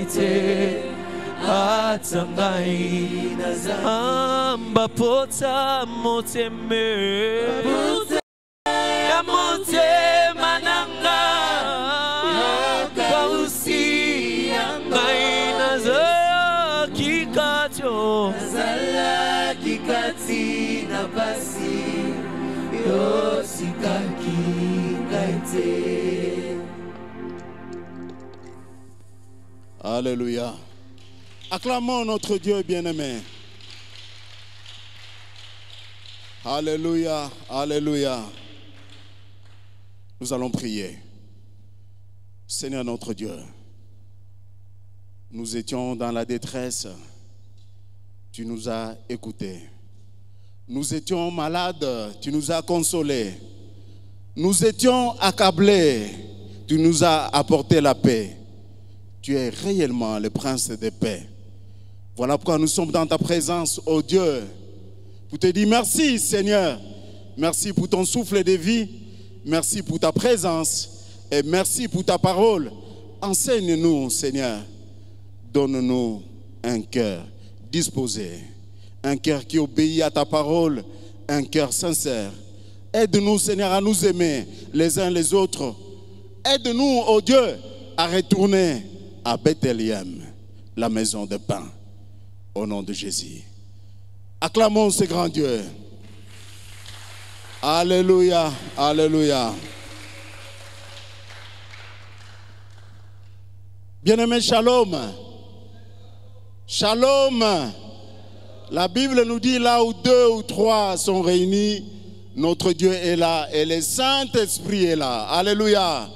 ngaite atangai ambapota moteme ya motema nanga pausi ngai nazala kikacho nazala kikati na basi yosikaki ngaite. Alléluia. Acclamons notre Dieu bien-aimé. Alléluia, alléluia. Nous allons prier. Seigneur notre Dieu, nous étions dans la détresse. Tu nous as écoutés. Nous étions malades. Tu nous as consolés. Nous étions accablés. Tu nous as apporté la paix. Tu es réellement le prince de paix. Voilà pourquoi nous sommes dans ta présence, ô Dieu, pour te dire merci, Seigneur. Merci pour ton souffle de vie. Merci pour ta présence. Et merci pour ta parole. Enseigne-nous, Seigneur. Donne-nous un cœur disposé. Un cœur qui obéit à ta parole. Un cœur sincère. Aide-nous, Seigneur, à nous aimer les uns les autres. Aide-nous, ô Dieu, à retourner à Bethléem, la maison de pain, au nom de Jésus. Acclamons ce grand Dieu. Alléluia, alléluia. Bien-aimé, shalom. Shalom. La Bible nous dit là où 2 ou 3 sont réunis, notre Dieu est là et le Saint-Esprit est là. Alléluia.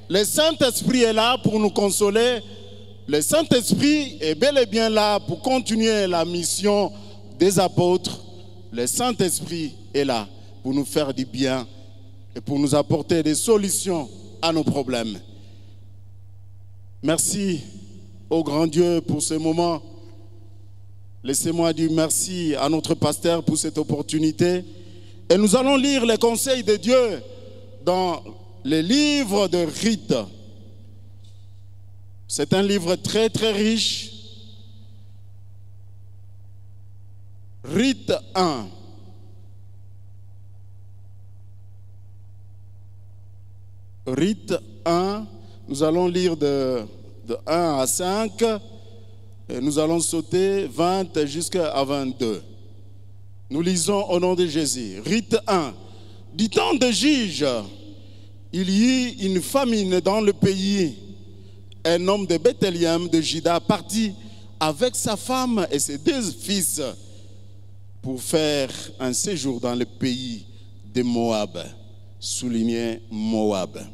Le Saint-Esprit est là pour nous consoler. Le Saint-Esprit est bel et bien là pour continuer la mission des apôtres. Le Saint-Esprit est là pour nous faire du bien et pour nous apporter des solutions à nos problèmes. Merci au grand Dieu pour ce moment. Laissez-moi dire merci à notre pasteur pour cette opportunité. Et nous allons lire les conseils de Dieu dans le livre de Rite. C'est un livre très très riche. Rite 1. Rite 1. Nous allons lire de 1 à 5. Et nous allons sauter 20 jusqu'à 22. Nous lisons au nom de Jésus. Rite 1. Du temps de Juge, il y eut une famine dans le pays. Un homme de Bethléem de Juda partit avec sa femme et ses 2 fils pour faire un séjour dans le pays de Moab. Souligné Moab.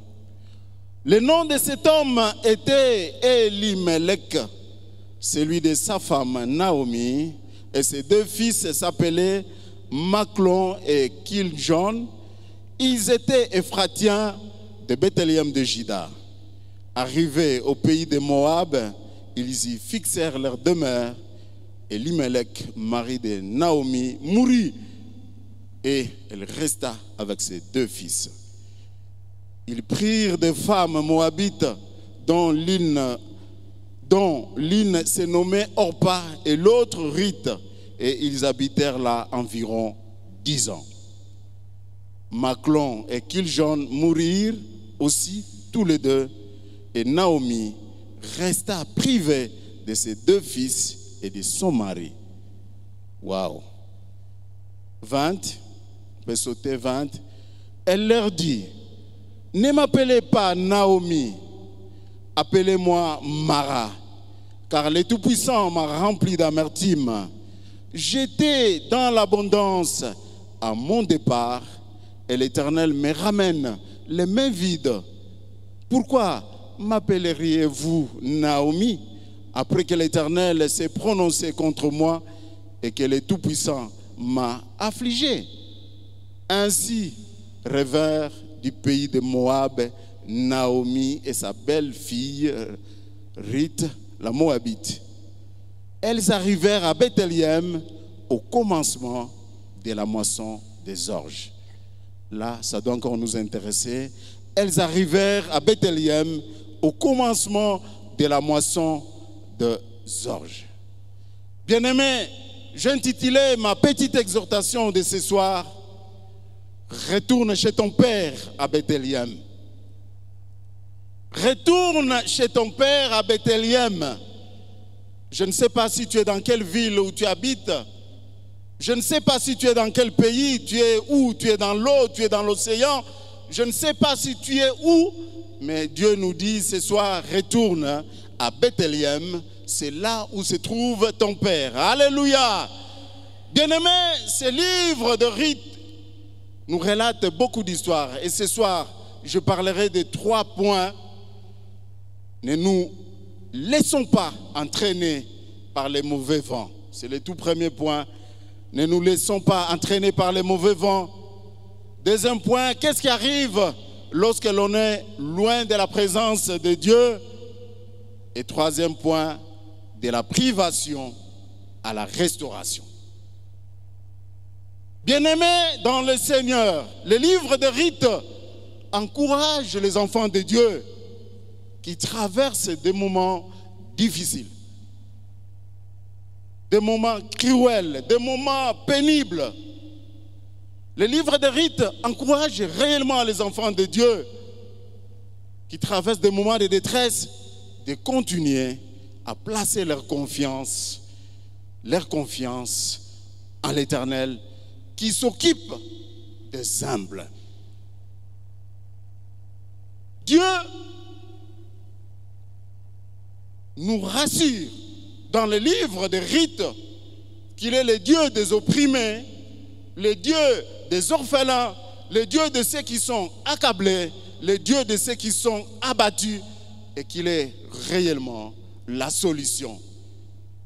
Le nom de cet homme était Elimelech, celui de sa femme Naomi, et ses 2 fils s'appelaient Maclon et Kiljon. Ils étaient Ephratiens de Bethléem de Juda. Arrivés au pays de Moab, ils y fixèrent leur demeure. Elimelech, mari de Naomi, mourut et elle resta avec ses 2 fils. Ils prirent des femmes moabites dont l'une se nommait Orpa et l'autre Rite, et ils habitèrent là environ 10 ans. Maclon et Kiljon mourirent aussi tous les 2, et Naomi resta privée de ses 2 fils et de son mari. Waouh! 20, on peut sauter 20. Elle leur dit: ne m'appelez pas Naomi, appelez-moi Mara, car le Tout-Puissant m'a rempli d'amertume. J'étais dans l'abondance à mon départ, et l'Éternel me ramène les mains vides. Pourquoi m'appelleriez-vous Naomi, après que l'Éternel s'est prononcé contre moi et que le Tout-Puissant m'a affligé? Ainsi revers du pays de Moab Naomi et sa belle-fille Rite, la Moabite. Elles arrivèrent à Bethléem au commencement de la moisson des orges. Là, ça doit encore nous intéresser. Elles arrivèrent à Bethléem au commencement de la moisson de Zorge. Bien-aimés, j'ai intitulé ma petite exhortation de ce soir « Retourne chez ton père à Bethléem ». Retourne chez ton père à Bethléem. Je ne sais pas si tu es dans quelle ville où tu habites. Je ne sais pas si tu es dans quel pays. Tu es où? Tu es dans l'eau, tu es dans l'océan. Je ne sais pas si tu es où. Mais Dieu nous dit ce soir, retourne à Bethléem. C'est là où se trouve ton père. Alléluia. Bien-aimés, ce livre de Rites nous relate beaucoup d'histoires. Et ce soir, je parlerai de 3 points. Ne nous laissons pas entraîner par les mauvais vents. C'est le tout premier point. Ne nous laissons pas entraîner par les mauvais vents. Deuxième point, qu'est-ce qui arrive lorsque l'on est loin de la présence de Dieu? Et troisième point, de la privation à la restauration. Bien-aimés dans le Seigneur, le livre de Rites encourage les enfants de Dieu qui traversent des moments difficiles, des moments cruels, des moments pénibles. Le livre de Rites encourage réellement les enfants de Dieu qui traversent des moments de détresse de continuer à placer leur confiance en l'Éternel qui s'occupe des humbles. Dieu nous rassure dans le livre des Rites qu'il est le Dieu des opprimés, le Dieu des orphelins, le Dieu de ceux qui sont accablés, le Dieu de ceux qui sont abattus, et qu'il est réellement la solution.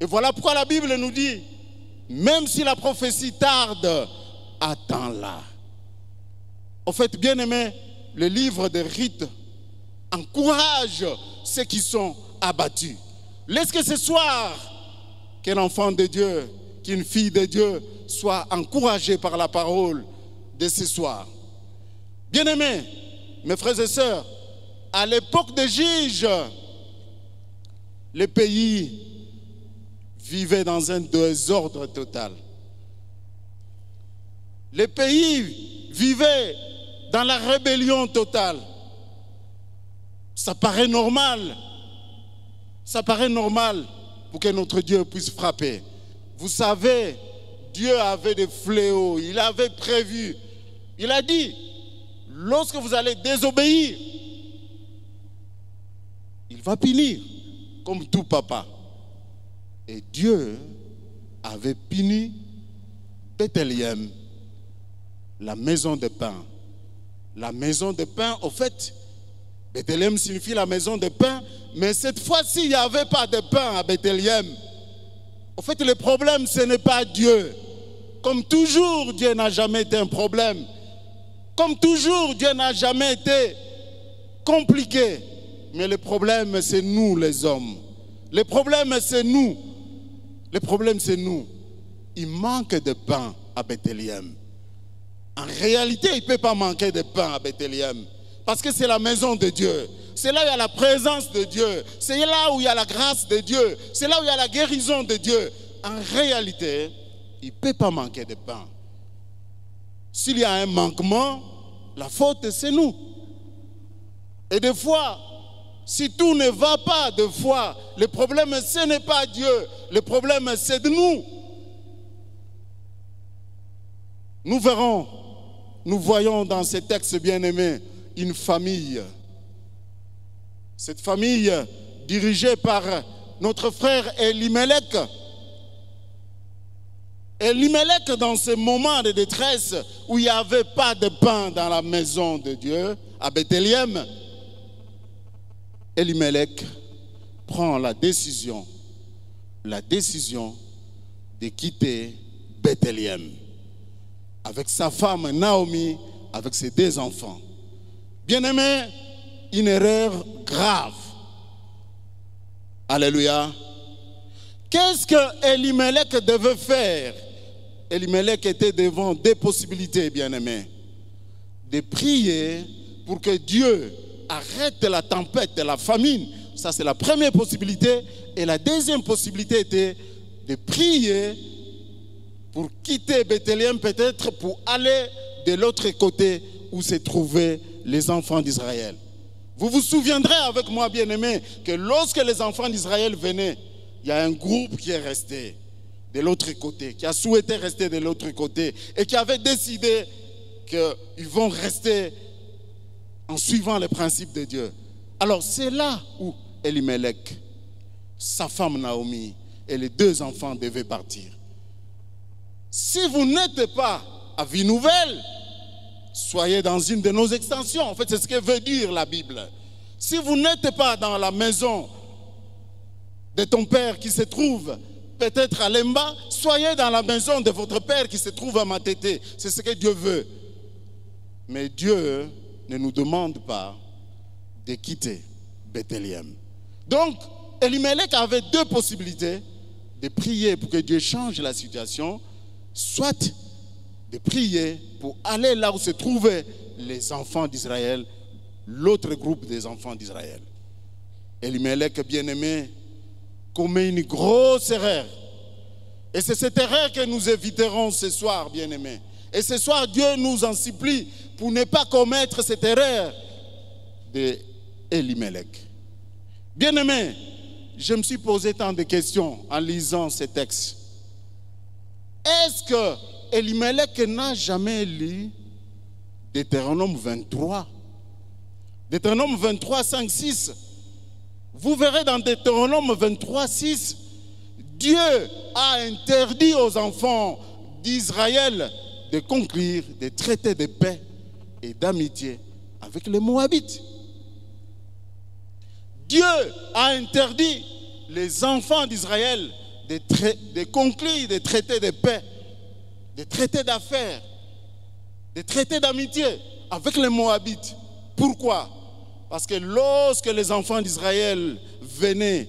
Et voilà pourquoi la Bible nous dit, même si la prophétie tarde, attends-la. En fait, bien aimé, le livre des Rites encourage ceux qui sont abattus. Laisse que ce soir, qu'un enfant de Dieu, qu'une fille de Dieu soit encouragée par la parole de ce soir. Bien-aimés, mes frères et sœurs, à l'époque des juges, le pays vivait dans un désordre total. Le pays vivait dans la rébellion totale. Ça paraît normal. Ça paraît normal pour que notre Dieu puisse frapper. Vous savez, Dieu avait des fléaux, il avait prévu. Il a dit, lorsque vous allez désobéir, il va punir, comme tout papa. Et Dieu avait puni Bethléem, la maison de pain. La maison de pain, au fait, Bethléem signifie la maison de pain, mais cette fois-ci, il n'y avait pas de pain à Bethléem. En fait, le problème, ce n'est pas Dieu. Comme toujours, Dieu n'a jamais été un problème. Comme toujours, Dieu n'a jamais été compliqué. Mais le problème, c'est nous, les hommes. Le problème, c'est nous. Le problème, c'est nous. Il manque de pain à Bethléem. En réalité, il ne peut pas manquer de pain à Bethléem. Parce que c'est la maison de Dieu. C'est là où il y a la présence de Dieu. C'est là où il y a la grâce de Dieu. C'est là où il y a la guérison de Dieu. En réalité, il ne peut pas manquer de pain. S'il y a un manquement, la faute, c'est nous. Et des fois, si tout ne va pas, des fois, le problème, ce n'est pas Dieu. Le problème, c'est de nous. Nous verrons, nous voyons dans ces textes bien-aimés, une famille. Cette famille dirigée par notre frère Elimelech. Elimelech, dans ce moment de détresse où il n'y avait pas de pain dans la maison de Dieu, à Bethléem, Elimelech prend la décision de quitter Bethléem avec sa femme Naomi, avec ses 2 enfants. Bien-aimés, une erreur grave. Alléluia. Qu'est-ce que Elimelech devait faire? Elimelech était devant 2 possibilités, bien-aimés. De prier pour que Dieu arrête la tempête, la famine, Ça, c'est la première possibilité. Et la deuxième possibilité était de prier pour quitter Bethléem, peut-être pour aller de l'autre côté où se trouvaient les enfants d'Israël. Vous vous souviendrez avec moi, bien-aimés, que lorsque les enfants d'Israël venaient, il y a un groupe qui est resté de l'autre côté, qui a souhaité rester de l'autre côté et qui avait décidé qu'ils vont rester en suivant les principes de Dieu. Alors c'est là où Elimelech, sa femme Naomi et les 2 enfants devaient partir. Si vous n'êtes pas à Vie Nouvelle, soyez dans une de nos extensions. En fait, c'est ce que veut dire la Bible. Si vous n'êtes pas dans la maison de ton père qui se trouve peut-être à Lemba, soyez dans la maison de votre père qui se trouve à Matete. C'est ce que Dieu veut. Mais Dieu ne nous demande pas de quitter Bethléem. Donc, Elimelech avait 2 possibilités: de prier pour que Dieu change la situation, soit de prier pour aller là où se trouvaient les enfants d'Israël, l'autre groupe des enfants d'Israël. Elimelech, bien-aimé, commet une grosse erreur. Et c'est cette erreur que nous éviterons ce soir, bien-aimés. Et ce soir, Dieu nous en supplie pour ne pas commettre cette erreur d'Elimelech. Bien-aimés, je me suis posé tant de questions en lisant ces textes. Est-ce que Elimelech n'a jamais lu Deutéronome 23? Deutéronome 23, 5, 6. Vous verrez dans Deutéronome 23, 6, Dieu a interdit aux enfants d'Israël de conclure des traités de paix et d'amitié avec les Moabites. Dieu a interdit les enfants d'Israël de conclure des traités de paix, des traités d'affaires, des traités d'amitié avec les Moabites. Pourquoi? Parce que lorsque les enfants d'Israël venaient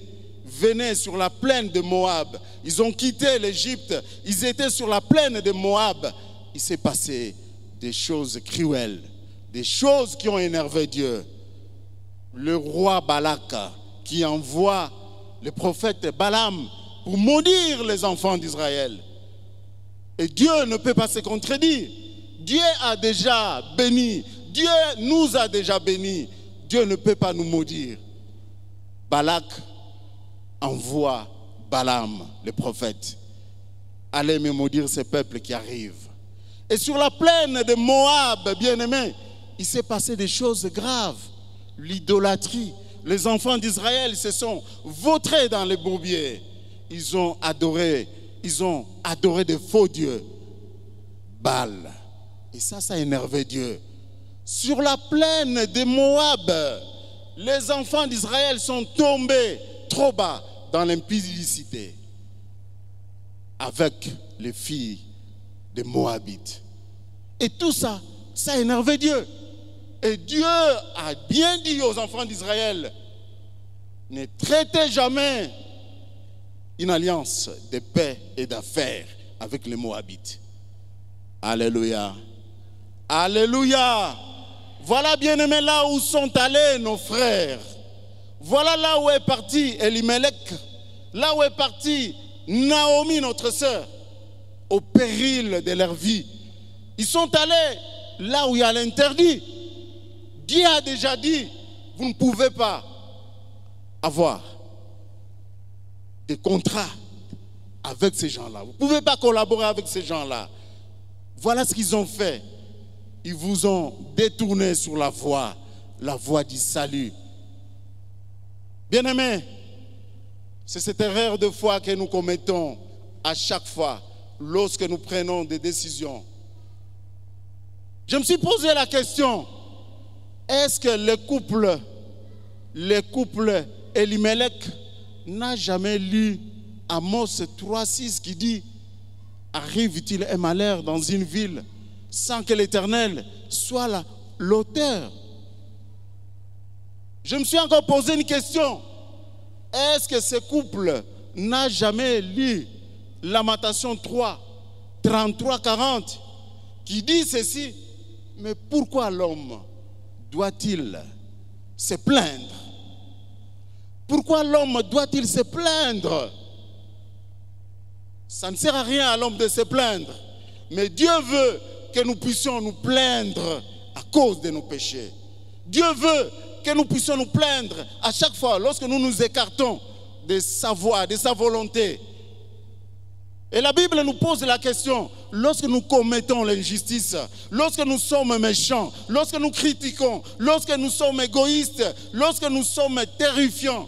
sur la plaine de Moab, ils ont quitté l'Égypte, ils étaient sur la plaine de Moab, il s'est passé des choses cruelles, des choses qui ont énervé Dieu. Le roi Balak qui envoie le prophète Balaam pour maudire les enfants d'Israël. Et Dieu ne peut pas se contredire. Dieu a déjà béni. Dieu nous a déjà bénis. Dieu ne peut pas nous maudire. Balak envoie Balaam, le prophète. Allez me maudire ces peuples qui arrivent. Et sur la plaine de Moab, bien-aimés, il s'est passé des choses graves. L'idolâtrie. Les enfants d'Israël se sont vautrés dans les bourbiers. Ils ont adoré des faux dieux. Baal. Et ça a énervé Dieu. Sur la plaine de Moab, les enfants d'Israël sont tombés trop bas dans l'impudicité avec les filles des Moabites. Et tout ça, ça a énervé Dieu. Et Dieu a bien dit aux enfants d'Israël, ne traitez jamais une alliance de paix et d'affaires avec les Moabites. Alléluia. Alléluia. Voilà, bien-aimés, là où sont allés nos frères. Voilà là où est parti Elimelech. Là où est parti Naomi, notre sœur, au péril de leur vie. Ils sont allés là où il y a l'interdit. Dieu a déjà dit, vous ne pouvez pas avoir des contrats avec ces gens-là. Vous ne pouvez pas collaborer avec ces gens-là. Voilà ce qu'ils ont fait. Ils vous ont détourné sur la voie du salut. Bien-aimés, c'est cette erreur de foi que nous commettons à chaque fois lorsque nous prenons des décisions. Je me suis posé la question, est-ce que le couple Elimelech n'a jamais lu Amos 3,6 qui dit « Arrive-t-il un malheur dans une ville sans que l'Éternel soit l'auteur ?» Je me suis encore posé une question. Est-ce que ce couple n'a jamais lu Lamentation 3, 33-40 qui dit ceci? Mais pourquoi l'homme doit-il se plaindre? Pourquoi l'homme doit-il se plaindre? Ça ne sert à rien à l'homme de se plaindre. Mais Dieu veut que nous puissions nous plaindre à cause de nos péchés. Dieu veut que nous puissions nous plaindre à chaque fois lorsque nous nous écartons de sa voie, de sa volonté. Et la Bible nous pose la question, lorsque nous commettons l'injustice, lorsque nous sommes méchants, lorsque nous critiquons, lorsque nous sommes égoïstes, lorsque nous sommes terrifiants,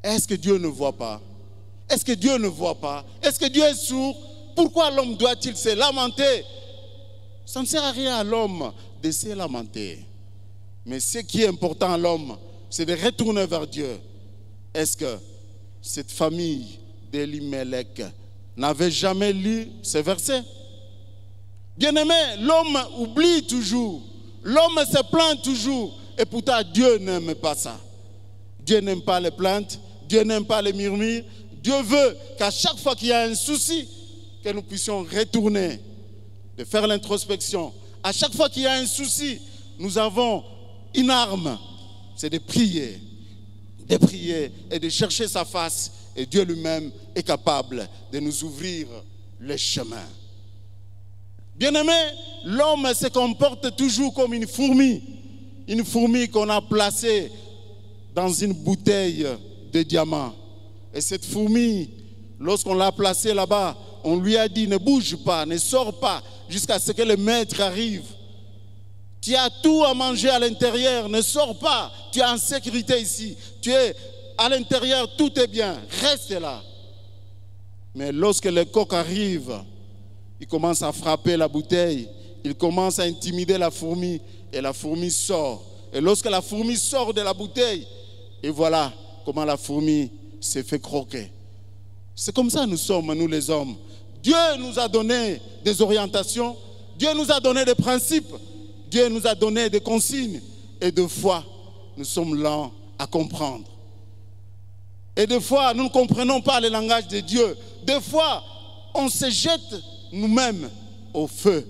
est-ce que Dieu ne voit pas? Est-ce que Dieu ne voit pas? Est-ce que Dieu est sourd? Pourquoi l'homme doit-il se lamenter? Ça ne sert à rien à l'homme de se lamenter. Mais ce qui est important à l'homme, c'est de retourner vers Dieu. Est-ce que cette famille d'Elimelech n'avait jamais lu ce verset? Bien-aimé, l'homme oublie toujours. L'homme se plaint toujours. Et pourtant, Dieu n'aime pas ça. Dieu n'aime pas les plaintes. Dieu n'aime pas les murmures. Dieu veut qu'à chaque fois qu'il y a un souci, que nous puissions retourner, de faire l'introspection. À chaque fois qu'il y a un souci, nous avons une arme, c'est de prier et de chercher sa face. Et Dieu lui-même est capable de nous ouvrir le chemin. Bien-aimé, l'homme se comporte toujours comme une fourmi qu'on a placée dans une bouteille de diamants. Et cette fourmi, lorsqu'on l'a placée là-bas, on lui a dit ne bouge pas, ne sors pas jusqu'à ce que le maître arrive. Tu as tout à manger à l'intérieur, ne sors pas, tu es en sécurité ici. Tu es à l'intérieur, tout est bien, reste là. Mais lorsque le coq arrive, il commence à frapper la bouteille, il commence à intimider la fourmi et la fourmi sort. Et lorsque la fourmi sort de la bouteille, et voilà comment la fourmi s'est fait croquer. C'est comme ça nous sommes, nous les hommes. Dieu nous a donné des orientations, Dieu nous a donné des principes, Dieu nous a donné des consignes. Et des fois, nous sommes lents à comprendre. Et des fois, nous ne comprenons pas le langage de Dieu. Des fois, on se jette nous-mêmes au feu.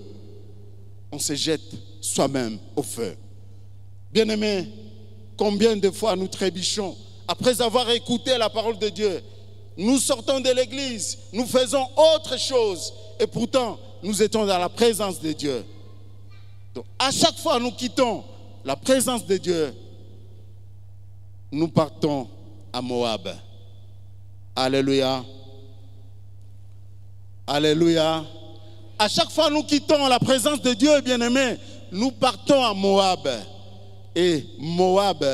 On se jette soi-même au feu. Bien-aimés, combien de fois nous trébuchons après avoir écouté la parole de Dieu? Nous sortons de l'église, nous faisons autre chose et pourtant nous étions dans la présence de Dieu. Donc à chaque fois nous quittons la présence de Dieu, nous partons à Moab. Alléluia. Alléluia. À chaque fois nous quittons la présence de Dieu, bien-aimés, nous partons à Moab. Et Moab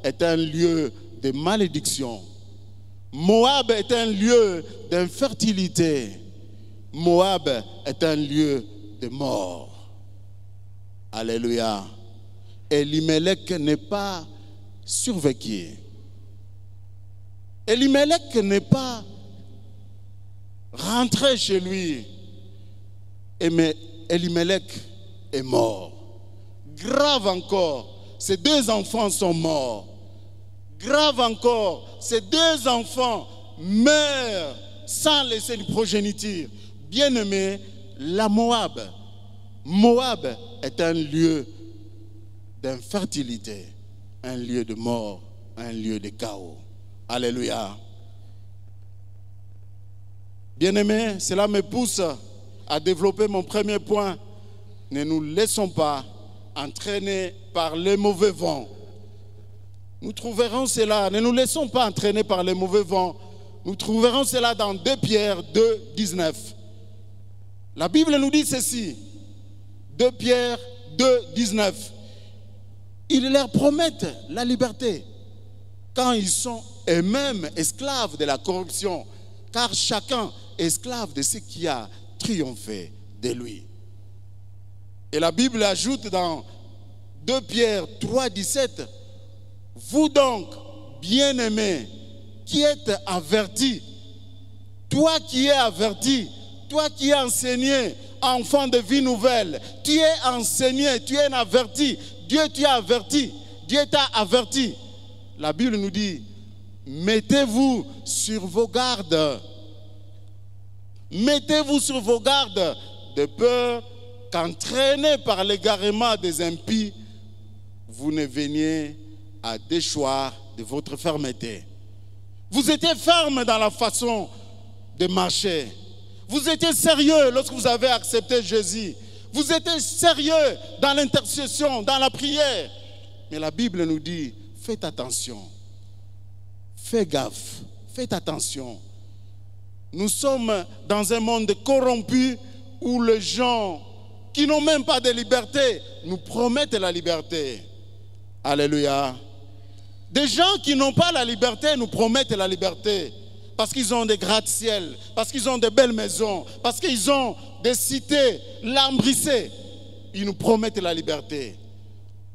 est un lieu de malédiction. Moab est un lieu d'infertilité. Moab est un lieu de mort. Alléluia. Elimelech n'est pas survécu. Elimelech n'est pas rentré chez lui. Mais Elimelech est mort. Grave encore, ses deux enfants sont morts. Grave encore, ces deux enfants meurent sans laisser une progéniture. Bien-aimé, la Moab est un lieu d'infertilité, un lieu de mort, un lieu de chaos. Alléluia. Bien-aimé, cela me pousse à développer mon premier point. Ne nous laissons pas entraîner par les mauvais vents. Nous trouverons cela, ne nous laissons pas entraîner par les mauvais vents. Nous trouverons cela dans 2 Pierre 2, 19. La Bible nous dit ceci, 2 Pierre 2, 19. Ils leur promettent la liberté quand ils sont eux-mêmes esclaves de la corruption, car chacun est esclave de ce qui a triomphé de lui. Et la Bible ajoute dans 2 Pierre 3, 17, vous donc, bien-aimés, qui êtes avertis, toi qui es averti, toi qui es enseigné, enfant de vie nouvelle, tu es enseigné, tu es averti, Dieu t'a averti, Dieu t'a averti. La Bible nous dit, mettez-vous sur vos gardes. Mettez-vous sur vos gardes de peur qu'entraînés par l'égarement des impies, vous ne veniez à déchoir de votre fermeté. Vous étiez ferme dans la façon de marcher. Vous étiez sérieux lorsque vous avez accepté Jésus. Vous étiez sérieux dans l'intercession, dans la prière. Mais la Bible nous dit, faites attention. Faites gaffe. Faites attention. Nous sommes dans un monde corrompu où les gens qui n'ont même pas de liberté nous promettent la liberté. Alléluia. Des gens qui n'ont pas la liberté nous promettent la liberté parce qu'ils ont des gratte-ciel, parce qu'ils ont de belles maisons, parce qu'ils ont des cités lambrissées. Ils nous promettent la liberté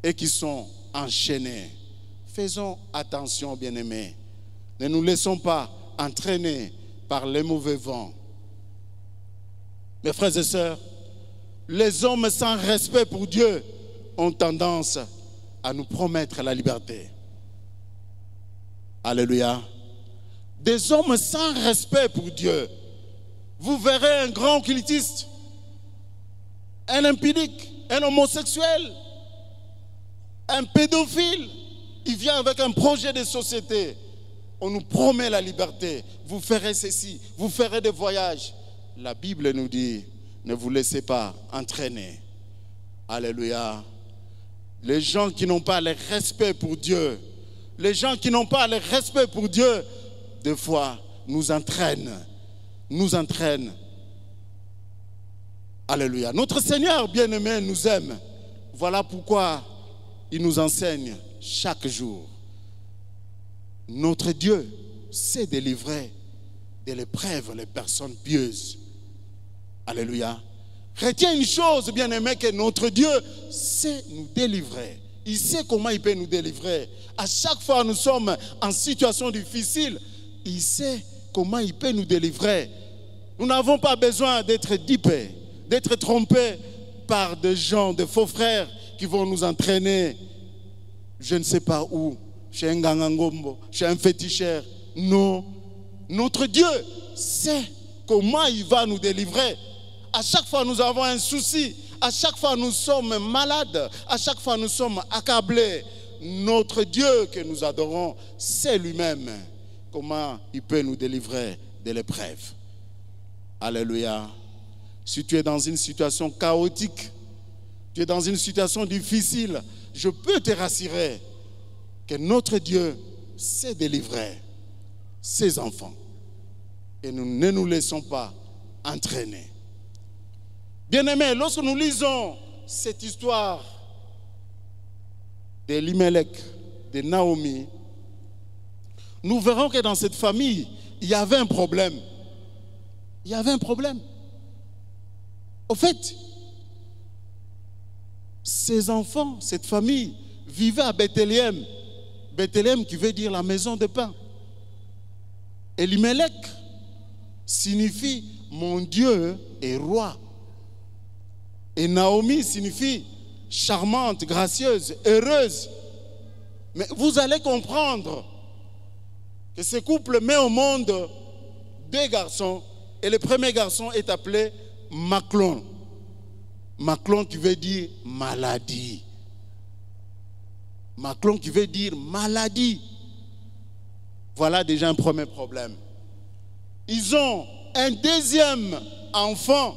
et qui sont enchaînés. Faisons attention, bien-aimés. Ne nous laissons pas entraîner par les mauvais vents. Mes frères et sœurs, les hommes sans respect pour Dieu ont tendance à nous promettre la liberté. Alléluia. Des hommes sans respect pour Dieu. Vous verrez un grand occultiste, un impudique, un homosexuel, un pédophile. Il vient avec un projet de société. On nous promet la liberté. Vous ferez ceci, vous ferez des voyages. La Bible nous dit, ne vous laissez pas entraîner. Alléluia. Les gens qui n'ont pas le respect pour Dieu, les gens qui n'ont pas le respect pour Dieu, des fois, nous entraînent. Nous entraînent. Alléluia. Notre Seigneur bien-aimé nous aime. Voilà pourquoi il nous enseigne chaque jour. Notre Dieu sait délivrer de l'épreuve les personnes pieuses. Alléluia. Retiens une chose, bien-aimé, que notre Dieu sait nous délivrer. Il sait comment il peut nous délivrer. À chaque fois nous sommes en situation difficile, il sait comment il peut nous délivrer. Nous n'avons pas besoin d'être dupés, d'être trompés par des gens, des faux frères qui vont nous entraîner, je ne sais pas où, chez un gangangombo, chez un féticheur. Non, notre Dieu sait comment il va nous délivrer. À chaque fois nous avons un souci, à chaque fois nous sommes malades, à chaque fois nous sommes accablés. Notre Dieu que nous adorons, c'est lui-même comment il peut nous délivrer de l'épreuve. Alléluia. Si tu es dans une situation chaotique, tu es dans une situation difficile, je peux te rassurer que notre Dieu sait délivrer ses enfants. Et nous ne nous laissons pas entraîner. Bien-aimés, lorsque nous lisons cette histoire d'Elimelech, de Naomi, nous verrons que dans cette famille, il y avait un problème. Il y avait un problème. Au fait, ces enfants, cette famille, vivaient à Bethléem. Bethléem qui veut dire la maison de pain. Elimelech signifie mon Dieu est roi. Et Naomi signifie charmante, gracieuse, heureuse. Mais vous allez comprendre que ce couple met au monde deux garçons. Et le premier garçon est appelé Maclon. Maclon qui veut dire maladie. Maclon qui veut dire maladie. Voilà déjà un premier problème. Ils ont un deuxième enfant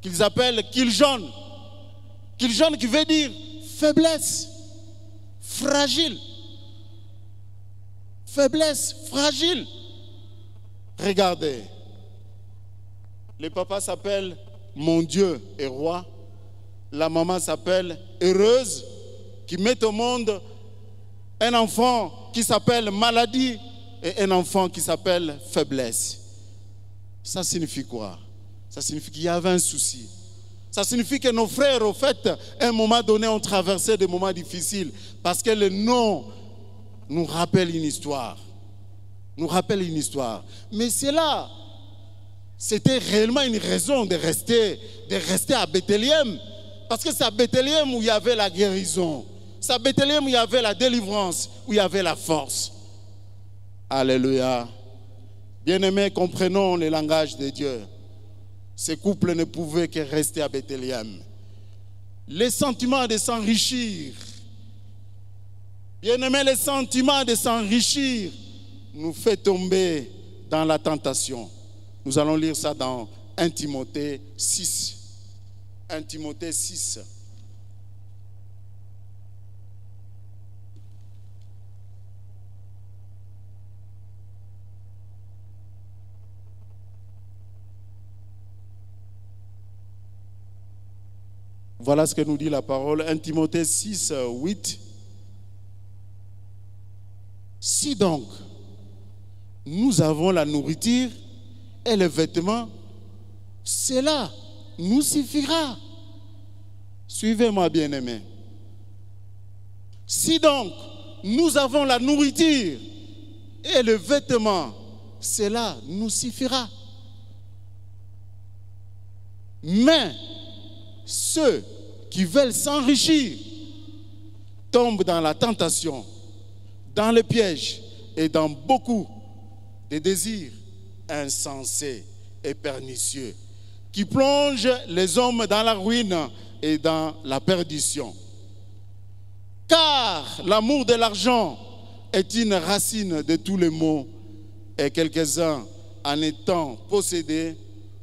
qu'ils appellent Kiljon. Kiljon qui veut dire faiblesse, fragile. Faiblesse, fragile. Regardez. Le papa s'appelle mon Dieu est roi. La maman s'appelle heureuse, qui met au monde un enfant qui s'appelle maladie et un enfant qui s'appelle faiblesse. Ça signifie quoi? Ça signifie qu'il y avait un souci. Ça signifie que nos frères, au fait, à un moment donné, ont traversé des moments difficiles parce que le nom nous rappelle une histoire. Nous rappelle une histoire. Mais cela, c'était réellement une raison de rester à Bethléem. Parce que c'est à Bethléem où il y avait la guérison. C'est à Bethléem où il y avait la délivrance, où il y avait la force. Alléluia. Bien-aimés, comprenons le langage de Dieu. Ces couples ne pouvaient que rester à Bethléem. Les sentiments de s'enrichir Bien-aimés, le sentiment de s'enrichir nous fait tomber dans la tentation. Nous allons lire ça dans 1 Timothée 6. 1 Timothée 6. Voilà ce que nous dit la parole. 1 Timothée 6, 8. Si donc nous avons la nourriture et les vêtements, cela nous suffira. Suivez-moi, bien-aimés. Si donc nous avons la nourriture et le vêtement, cela nous suffira. Mais ceux qui veulent s'enrichir tombent dans la tentation, dans le piège et dans beaucoup de désirs insensés et pernicieux qui plongent les hommes dans la ruine et dans la perdition. Car l'amour de l'argent est une racine de tous les maux et quelques-uns, en étant possédés,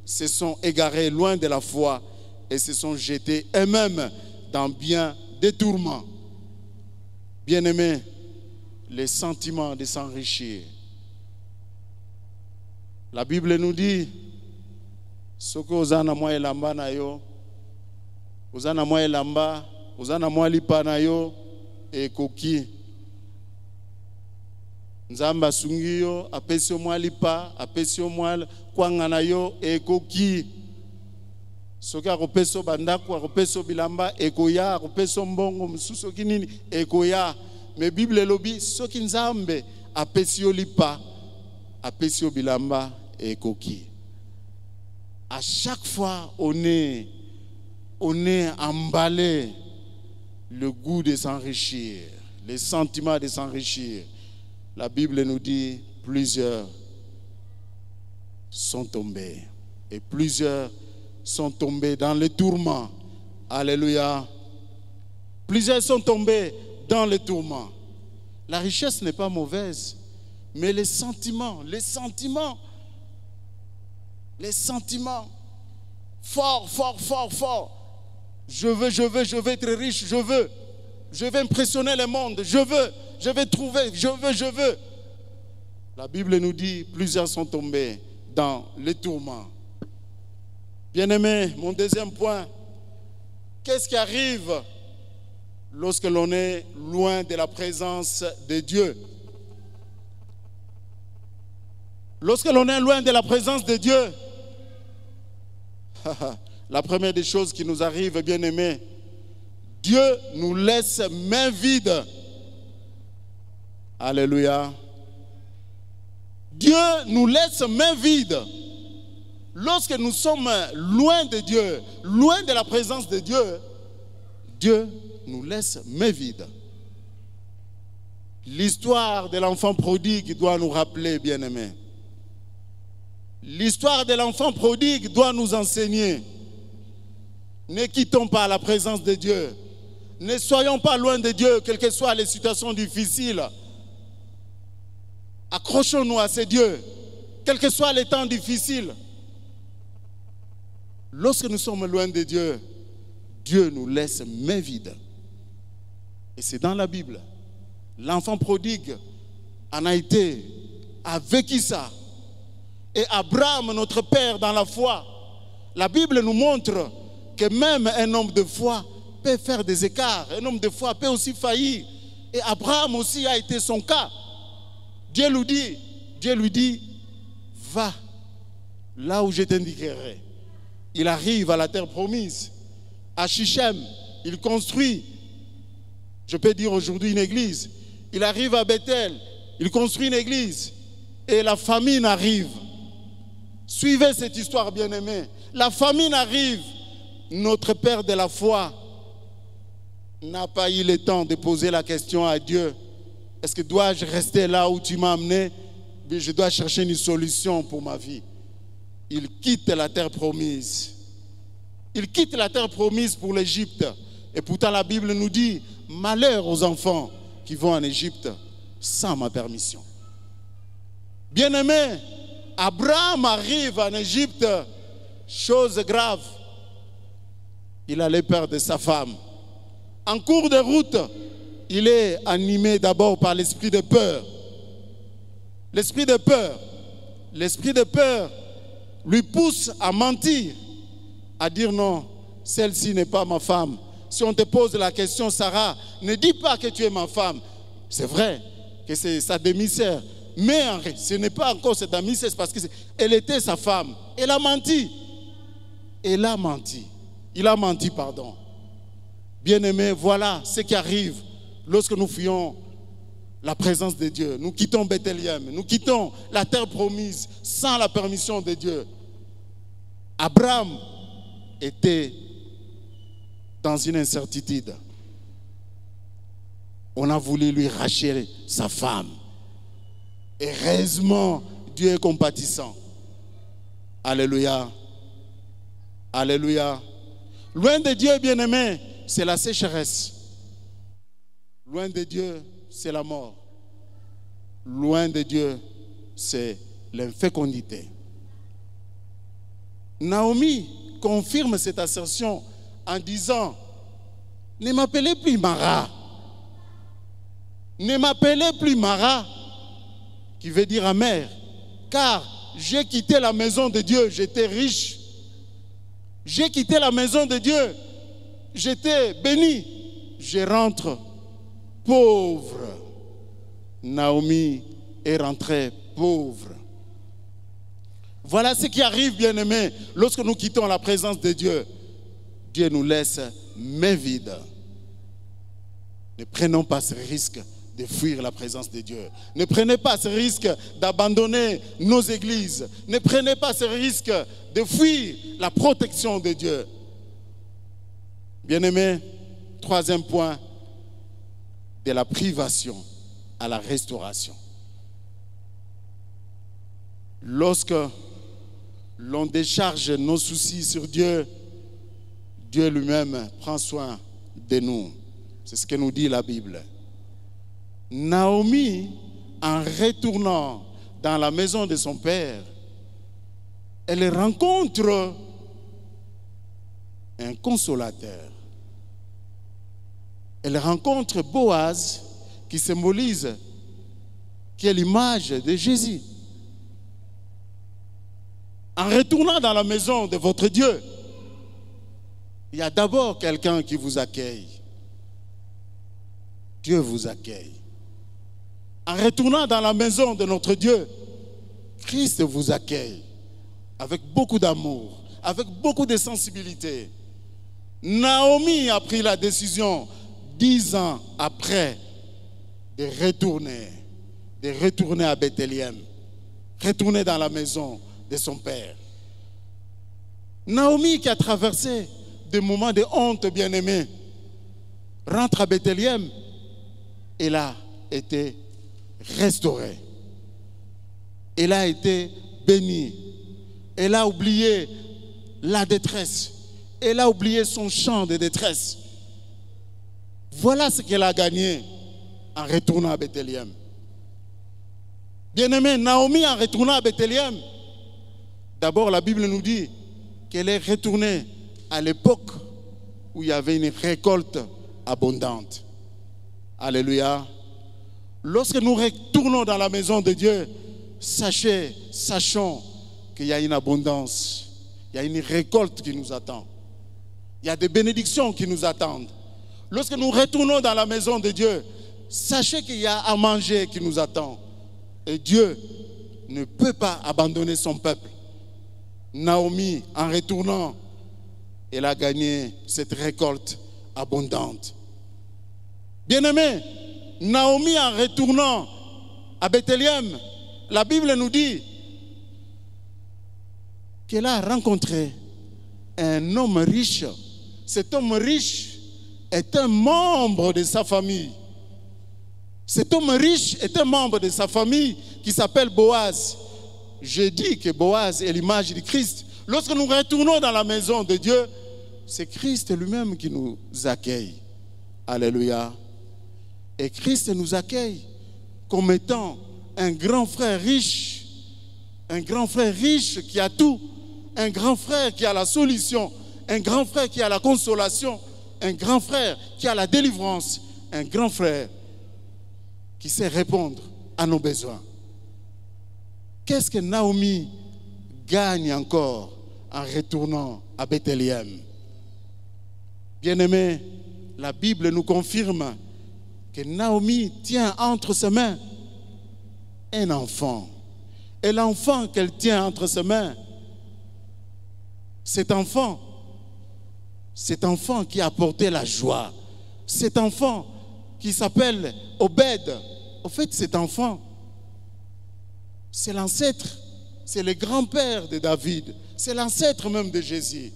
se sont égarés loin de la foi et se sont jetés eux-mêmes dans bien des tourments. Bien-aimés, les sentiments de s'enrichir. La Bible nous dit, soko ozana mwa elamba na yo, ozana mwa elamba, ozana mwa lipa na yo, ekoki. Nzamba asungi yo, apesi yo mwa lipa, apesi yo mwa kwanga na yo, ekoki. Soki akopesa bandako, akopesa bilamba, ekoya, akopesa mbongo, msusu kinini, ekoya. Mais Bible elobi, soki nzambe apesi yo lipa, apesi yo bilamba, ekoki. À chaque fois, on est emballé le goût de s'enrichir, les sentiments de s'enrichir. La Bible nous dit, plusieurs sont tombés. Et plusieurs sont tombés dans les tourments. Alléluia. Plusieurs sont tombés dans les tourments. La richesse n'est pas mauvaise, mais les sentiments, fort, fort, fort, fort. Je veux être riche, je veux impressionner le monde, je veux trouver, je veux. La Bible nous dit, plusieurs sont tombés dans les tourments. Bien-aimés, mon deuxième point, qu'est-ce qui arrive lorsque l'on est loin de la présence de Dieu? Lorsque l'on est loin de la présence de Dieu, la première des choses qui nous arrive, bien-aimés, Dieu nous laisse main vide. Alléluia. Dieu nous laisse main vide. Lorsque nous sommes loin de Dieu, loin de la présence de Dieu, Dieu nous laisse main vide. L'histoire de l'enfant prodigue doit nous rappeler, bien-aimés. L'histoire de l'enfant prodigue doit nous enseigner. Ne quittons pas la présence de Dieu. Ne soyons pas loin de Dieu, quelles que soient les situations difficiles. Accrochons-nous à ces dieux, quels que soient les temps difficiles. Lorsque nous sommes loin de Dieu, Dieu nous laisse main vide. Et c'est dans la Bible. L'enfant prodigue en a vécu ça. Et Abraham, notre père dans la foi, la Bible nous montre que même un homme de foi peut faire des écarts. Un homme de foi peut aussi faillir. Et Abraham aussi a été son cas. Dieu lui dit, va là où je t'indiquerai. Il arrive à la terre promise. À Shichem, il construit, je peux dire aujourd'hui une église. Il arrive à Bethel, il construit une église. Et la famine arrive. Suivez cette histoire, bien-aimée. La famine arrive. Notre père de la foi n'a pas eu le temps de poser la question à Dieu. Est-ce que dois-je rester là où tu m'as amené? Je dois chercher une solution pour ma vie. Il quitte la terre promise. Il quitte la terre promise pour l'Égypte. Et pourtant la Bible nous dit, malheur aux enfants qui vont en Égypte sans ma permission. Bien-aimé, Abraham arrive en Égypte, chose grave. Il allait perdre sa femme. En cours de route, il est animé d'abord par l'esprit de peur. L'esprit de peur. L'esprit de peur lui pousse à mentir, à dire non, celle-ci n'est pas ma femme. Si on te pose la question, Sarah, ne dis pas que tu es ma femme. C'est vrai que c'est sa demi-sœur. Mais ce n'est pas encore sa demi-sœur, c'est parce qu'elle était sa femme. Elle a menti. Elle a menti. Il a menti, pardon. Bien-aimés, voilà ce qui arrive lorsque nous fuyons la présence de Dieu. Nous quittons Bethléem, nous quittons la terre promise sans la permission de Dieu. Abraham était dans une incertitude. On a voulu lui racheter sa femme. Heureusement, Dieu est compatissant. Alléluia. Alléluia. Loin de Dieu, bien-aimé, c'est la sécheresse. Loin de Dieu, c'est la mort. Loin de Dieu, c'est l'infécondité. Naomi confirme cette assertion en disant, ne m'appelez plus Mara. Ne m'appelez plus Mara, qui veut dire amère, car j'ai quitté la maison de Dieu, j'étais riche. J'ai quitté la maison de Dieu, j'étais béni. Je rentre pauvre. Naomi est rentrée pauvre. Voilà ce qui arrive, bien-aimés, lorsque nous quittons la présence de Dieu. Dieu nous laisse main vide. Ne prenons pas ce risque de fuir la présence de Dieu. Ne prenez pas ce risque d'abandonner nos églises. Ne prenez pas ce risque de fuir la protection de Dieu. Bien-aimés, troisième point, de la privation à la restauration. Lorsque l'on décharge nos soucis sur Dieu, Dieu lui-même prend soin de nous. C'est ce que nous dit la Bible. Naomi, en retournant dans la maison de son père, elle rencontre un consolateur. Elle rencontre Boaz, qui symbolise, qui est l'image de Jésus. En retournant dans la maison de votre Dieu, il y a d'abord quelqu'un qui vous accueille. Dieu vous accueille. En retournant dans la maison de notre Dieu, Christ vous accueille avec beaucoup d'amour, avec beaucoup de sensibilité. Naomi a pris la décision 10 ans après de retourner à Bethléem, retourner dans la maison de son père. Naomi, qui a traversé des moments de honte, bien-aimés, rentre à Bethléem. Elle a été restaurée. Elle a été bénie. Elle a oublié la détresse. Elle a oublié son chant de détresse. Voilà ce qu'elle a gagné en retournant à Bethléem. Bien-aimé, Naomi, en retournant à Bethléem, d'abord la Bible nous dit qu'elle est retournée à l'époque où il y avait une récolte abondante. Alléluia. Lorsque nous retournons dans la maison de Dieu, sachons qu'il y a une abondance, il y a une récolte qui nous attend. Il y a des bénédictions qui nous attendent. Lorsque nous retournons dans la maison de Dieu, sachez qu'il y a à manger qui nous attend. Et Dieu ne peut pas abandonner son peuple. Naomi, en retournant, elle a gagné cette récolte abondante. Bien-aimés, Naomi, en retournant à Bethléem, la Bible nous dit qu'elle a rencontré un homme riche. Cet homme riche est un membre de sa famille. Cet homme riche est un membre de sa famille qui s'appelle Boaz. Je dis que Boaz est l'image du Christ. Lorsque nous retournons dans la maison de Dieu, c'est Christ lui-même qui nous accueille. Alléluia. Et Christ nous accueille comme étant un grand frère riche qui a tout, un grand frère qui a la solution, un grand frère qui a la consolation, un grand frère qui a la délivrance, un grand frère qui sait répondre à nos besoins. Qu'est-ce que Naomi gagne encore en retournant à Bethléem? Bien-aimés, la Bible nous confirme que Naomi tient entre ses mains un enfant. Et l'enfant qu'elle tient entre ses mains, cet enfant qui a apporté la joie, cet enfant qui s'appelle Obed. En fait, cet enfant, c'est l'ancêtre, c'est le grand-père de David, c'est l'ancêtre même de Jésus.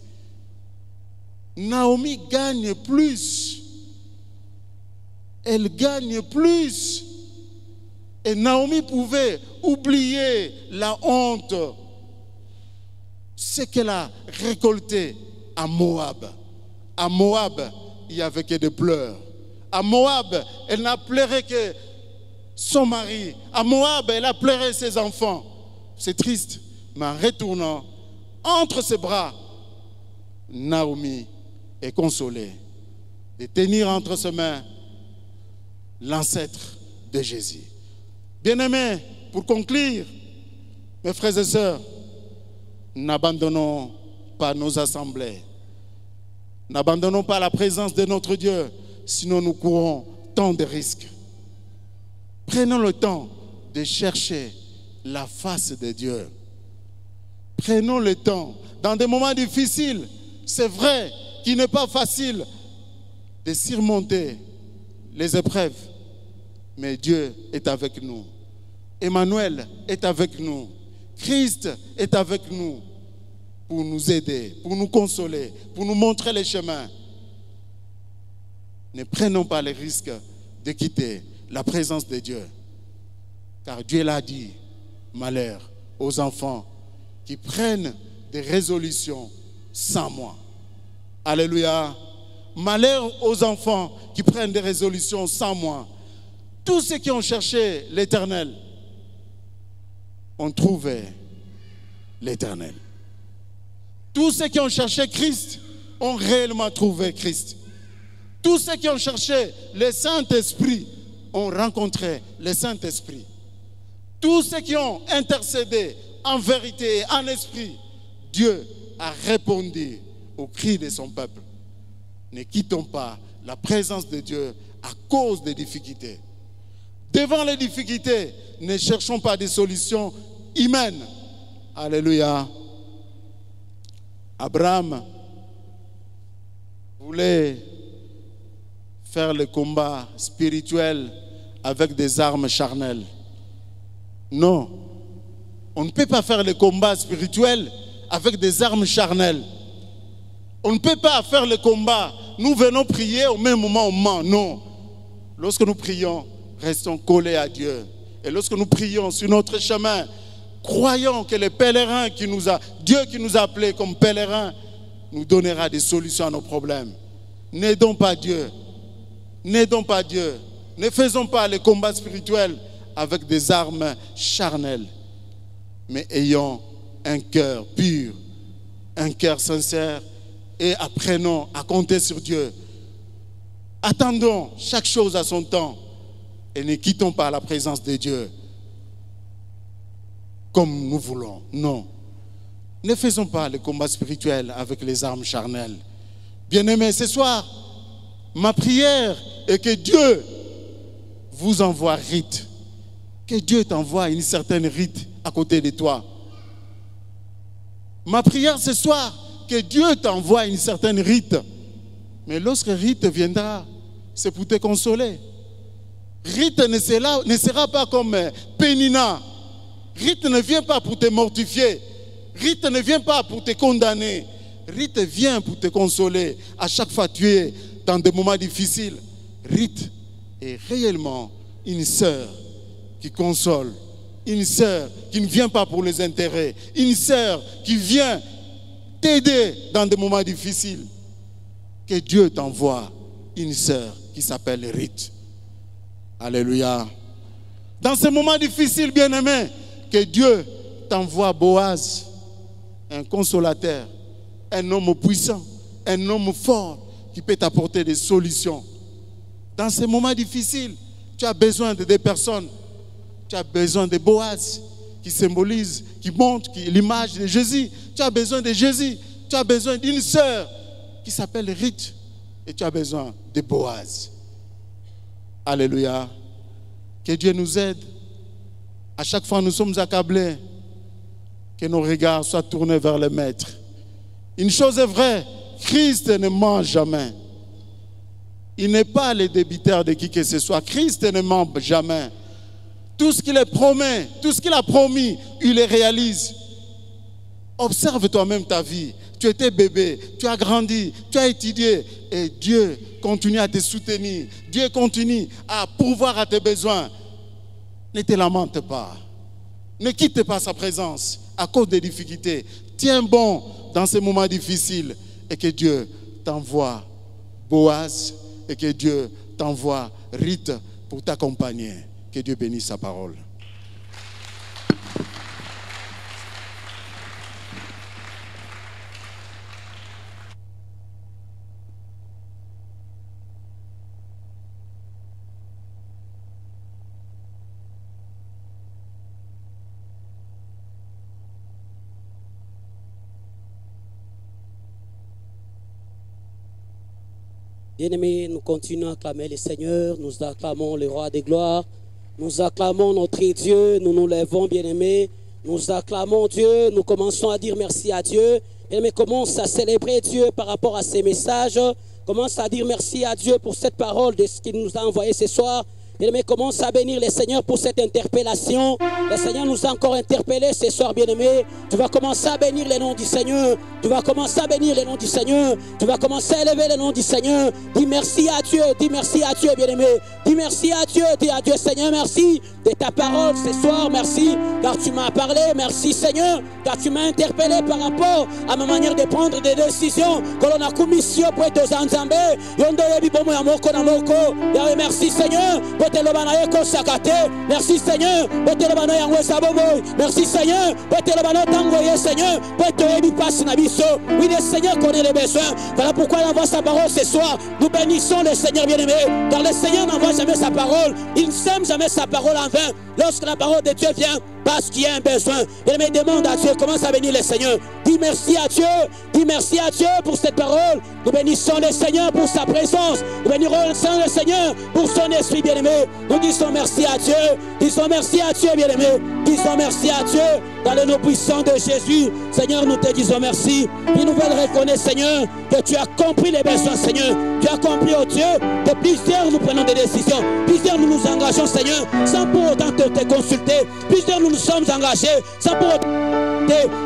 Naomi gagne plus. Elle gagne plus. Et Naomi pouvait oublier la honte, ce qu'elle a récolté à Moab. À Moab, il n'y avait que des pleurs. À Moab, elle n'a pleuré que son mari. À Moab, elle a pleuré ses enfants. C'est triste, mais en retournant entre ses bras, Naomi est consolée de tenir entre ses mains l'ancêtre de Jésus. Bien-aimés, pour conclure, mes frères et sœurs, n'abandonnons pas nos assemblées. N'abandonnons pas la présence de notre Dieu, sinon nous courons tant de risques. Prenons le temps de chercher la face de Dieu. Prenons le temps, dans des moments difficiles, c'est vrai qu'il n'est pas facile de surmonter les épreuves, mais Dieu est avec nous. Emmanuel est avec nous. Christ est avec nous pour nous aider, pour nous consoler, pour nous montrer les chemins. Ne prenons pas le risque de quitter la présence de Dieu. Car Dieu l'a dit, malheur aux enfants qui prennent des résolutions sans moi. Alléluia. Malheur aux enfants qui prennent des résolutions sans moi. Tous ceux qui ont cherché l'Éternel ont trouvé l'Éternel. Tous ceux qui ont cherché Christ ont réellement trouvé Christ. Tous ceux qui ont cherché le Saint-Esprit ont rencontré le Saint-Esprit. Tous ceux qui ont intercédé en vérité et en esprit, Dieu a répondu au cri de son peuple. Ne quittons pas la présence de Dieu à cause des difficultés. Devant les difficultés, ne cherchons pas des solutions humaines. Alléluia. Abraham voulait faire le combat spirituel avec des armes charnelles. Non, on ne peut pas faire le combat spirituel avec des armes charnelles. On ne peut pas faire le combat. Nous venons prier au même moment au moment. Non. Lorsque nous prions, restons collés à Dieu. Et lorsque nous prions sur notre chemin, croyons que le pèlerin Dieu qui nous a appelés comme pèlerins, nous donnera des solutions à nos problèmes. N'aidons pas Dieu. N'aidons pas Dieu. Ne faisons pas le combat spirituel avec des armes charnelles. Mais ayons un cœur pur, un cœur sincère et apprenons à compter sur Dieu. Attendons chaque chose à son temps et ne quittons pas la présence de Dieu comme nous voulons. Non. Ne faisons pas le combat spirituel avec les armes charnelles. Bien-aimés, ce soir, ma prière est que Dieu vous envoie rite. Que Dieu t'envoie une certaine rite à côté de toi. Ma prière ce soir, que Dieu t'envoie une certaine rite. Mais lorsque rite viendra, c'est pour te consoler. Rite ne sera pas comme Pénina. Rite ne vient pas pour te mortifier. Rite ne vient pas pour te condamner. Rite vient pour te consoler. À chaque fois que tu es dans des moments difficiles, Rite est réellement une sœur qui console. Une sœur qui ne vient pas pour les intérêts. Une sœur qui vient t'aider dans des moments difficiles. Que Dieu t'envoie une sœur qui s'appelle Rite. Alléluia. Dans ces moments difficiles, bien-aimés, que Dieu t'envoie Boaz, un consolateur, un homme puissant, un homme fort qui peut t'apporter des solutions. Dans ces moments difficiles, tu as besoin de des personnes. Tu as besoin de Boaz qui symbolise, qui montre l'image de Jésus. Tu as besoin de Jésus. Tu as besoin d'une sœur qui s'appelle Ruth. Et tu as besoin de Boaz. Alléluia. Que Dieu nous aide. À chaque fois nous sommes accablés, que nos regards soient tournés vers le Maître. Une chose est vraie, Christ ne ment jamais. Il n'est pas le débiteur de qui que ce soit. Christ ne ment jamais. Tout ce qu'il promet, tout ce qu'il a promis, il le réalise. Observe toi-même ta vie. Tu étais bébé, tu as grandi, tu as étudié et Dieu continue à te soutenir. Dieu continue à pourvoir à tes besoins. Ne te lamente pas. Ne quitte pas sa présence à cause des difficultés. Tiens bon dans ces moments difficiles et que Dieu t'envoie Boaz et que Dieu t'envoie Ruth pour t'accompagner. Que Dieu bénisse sa parole. Bien-aimés, nous continuons à acclamer le Seigneur, nous acclamons le Roi des gloires, nous acclamons notre Dieu, nous nous lèvons, bien-aimés, nous acclamons Dieu, nous commençons à dire merci à Dieu. Bien-aimés, commence à célébrer Dieu par rapport à ces messages, commence à dire merci à Dieu pour cette parole de ce qu'il nous a envoyé ce soir. Bien-aimés, commence à bénir le Seigneur pour cette interpellation. Le Seigneur nous a encore interpellés ce soir, bien-aimés. Tu vas commencer à bénir le nom du Seigneur. Tu vas commencer à bénir le nom du Seigneur. Tu vas commencer à élever le nom du Seigneur. Dis merci à Dieu, bien-aimé. Dis merci à Dieu, dis à Dieu, Seigneur, merci de ta parole ce soir. Merci car tu m'as parlé. Merci, Seigneur, car tu m'as interpellé par rapport à ma manière de prendre des décisions. Merci, Seigneur. Merci Seigneur, merci Seigneur, oui, le Seigneur connaît les besoins. Voilà pourquoi il envoie sa parole ce soir. Nous bénissons le Seigneur bien-aimé, car le Seigneur n'envoie jamais sa parole. Il ne sème jamais sa parole en vain. Lorsque la parole de Dieu vient, parce qu'il y a un besoin, bien-aimé, demande à Dieu, commence à bénir le Seigneur. Dis merci à Dieu pour cette parole. Nous bénissons le Seigneur pour sa présence. Nous bénissons le Seigneur pour son esprit, bien-aimé. Nous disons merci à Dieu. Disons merci à Dieu, bien-aimé. Disons merci à Dieu dans le nom puissant de Jésus. Seigneur, nous te disons merci. Une nouvelle reconnaître, Seigneur, que tu as compris les besoins, Seigneur. Tu as compris, oh Dieu, que plusieurs nous prenons des décisions. Plusieurs nous nous engageons, Seigneur, sans pour autant te consulter. Plusieurs nous sommes engagés sans pour autant.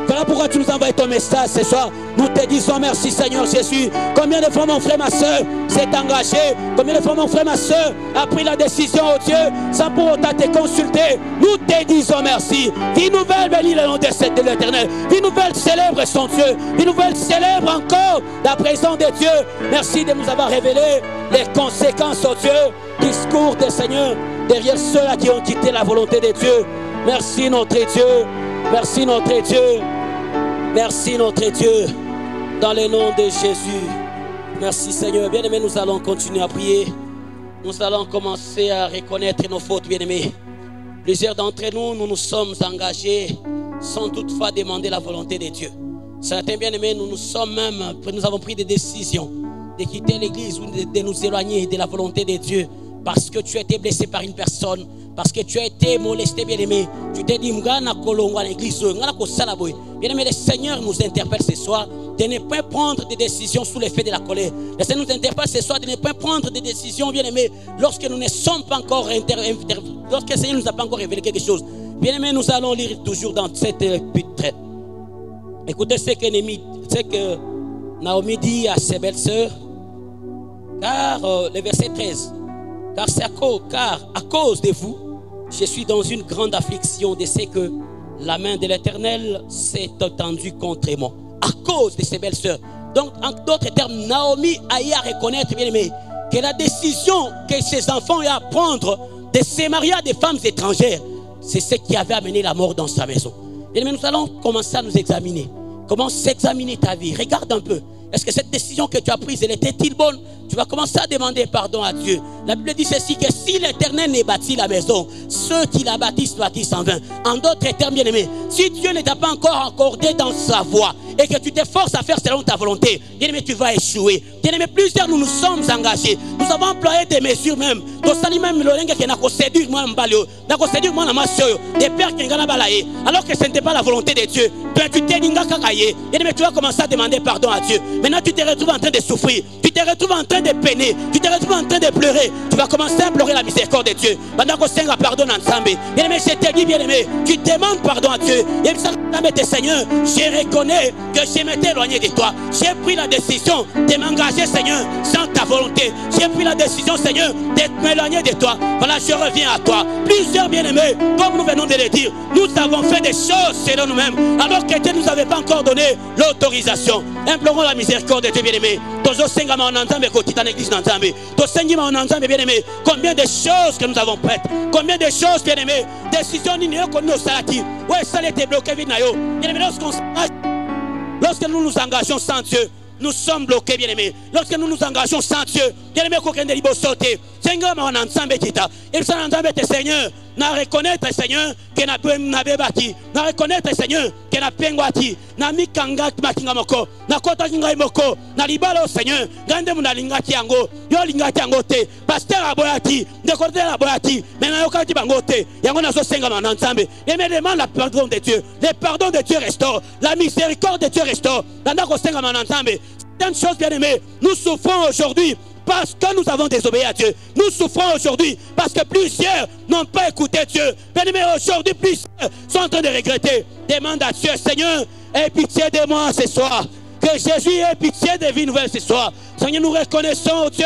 Voilà pourquoi tu nous envoies ton message ce soir. Nous te disons merci, Seigneur Jésus. Combien de fois mon frère, ma soeur s'est engagé? Combien de fois mon frère, ma soeur a pris la décision, oh Dieu, sans pour autant te consulter? Nous te disons merci. Vie nouvelle, bénis le nom de l'Éternel. Vie nouvelle, célèbre son Dieu. Vie nouvelle, célèbre encore la présence de Dieu. Merci de nous avoir révélé les conséquences, oh Dieu, discours des Seigneurs derrière ceux-là qui ont quitté la volonté de Dieu. Merci notre Dieu. Merci notre Dieu. Merci notre Dieu. Dans le nom de Jésus. Merci Seigneur. Bien-aimés, nous allons continuer à prier. Nous allons commencer à reconnaître nos fautes, bien-aimés. Plusieurs d'entre nous, nous nous sommes engagés sans toutefois demander la volonté de Dieu. Certains, bien-aimés, nous avons pris des décisions de quitter l'église ou de nous éloigner de la volonté de Dieu parce que tu as été blessé par une personne, parce que tu as été molesté, bien-aimé. Tu t'es dit, bien-aimé, le Seigneur nous interpelle ce soir de ne pas prendre des décisions sous l'effet de la colère. Le Seigneur nous interpelle ce soir de ne pas prendre des décisions, bien-aimé, lorsque nous ne sommes pas encore lorsque le Seigneur ne nous a pas encore révélé quelque chose. Bien-aimé, nous allons lire toujours dans cette épître. Écoutez ce que Naomi dit à ses belles-sœurs, car le verset 13, car à cause de vous, je suis dans une grande affliction de ce que la main de l'Éternel s'est étendue contre moi. À cause de ses belles-sœurs. Donc, en d'autres termes, Naomi a eu à reconnaître, bien aimé, que la décision que ses enfants ont eu à prendre de se marier à des femmes étrangères, c'est ce qui avait amené la mort dans sa maison. Et nous allons commencer à nous examiner. Comment s'examiner ta vie? Regarde un peu. Est-ce que cette décision que tu as prise, elle était-il bonne? Tu vas commencer à demander pardon à Dieu. La Bible dit ceci, que si l'Éternel n'est bâti la maison, ceux qui la bâtissent en vain. En d'autres termes, bien-aimés, si Dieu ne t'a pas encore accordé dans sa voie et que tu t'efforces à faire selon ta volonté, bien-aimé, tu vas échouer. Bien-aimé, plusieurs nous nous sommes engagés. Nous avons employé des mesures même. Des pères qui alors que ce n'était pas la volonté de Dieu. Tu t'es dit, tu vas commencer à demander pardon à Dieu. Maintenant, tu te retrouves en train de souffrir. Tu te retrouves en train de peiner. Tu te retrouves en train de pleurer. Tu vas commencer à implorer la miséricorde de Dieu. Pendant que Seigneur pardonne ensemble. Bien-aimé, je te dis, bien-aimé, tu demandes pardon à Dieu. Et ça, Seigneur, je reconnais que je m'étais éloigné de toi. J'ai pris la décision de m'engager, Seigneur, sans ta volonté. J'ai pris la décision, Seigneur, de m'éloigner de toi. Voilà, je reviens à toi. Plusieurs bien-aimés, comme nous venons de le dire, nous avons fait des choses selon nous-mêmes, alors que Dieu ne nous avait pas encore donné l'autorisation. Implorons la miséricorde de Dieu, bien-aimé. Combien de choses que nous avons faites, combien de choses, bien-aimés, décisions que nous avons ouais, ça était bloqué, lorsque nous nous engageons sans Dieu, nous sommes bloqués, bien-aimés. Lorsque nous nous engageons sans Dieu, bien-aimés, qu'aucun de l'Ibo sauté. Seigneur, on a ensemble qui t'a. Et ça, on a Seigneur, n'a reconnaître, Seigneur, que n'a pas bâti. N'a reconnaître, Seigneur, que n'a pas bâti. N'a mis kanga makingamoko. N'a kota kingaimoko. N'a libalo, Seigneur. Gande muna lingati yango. Yo lingati yango te. Pasteur aboyati. Décorté la boyati. Mais n'a yokati bangote. Yango n'a so senga man ensemble. Et me demande la pardon de Dieu. Le pardon de Dieu restaure. La miséricorde de Dieu restaure. N'a ko senga man ensemble. Certaines choses, bien aimées, nous souffrons aujourd'hui parce que nous avons désobéi à Dieu. Nous souffrons aujourd'hui parce que plusieurs n'ont pas écouté Dieu. Bien aimés, aujourd'hui, plusieurs sont en train de regretter. Demande à Dieu, Seigneur, aie pitié de moi ce soir. Que Jésus ait pitié de vie nouvelle ce soir. Seigneur, nous reconnaissons, oh Dieu,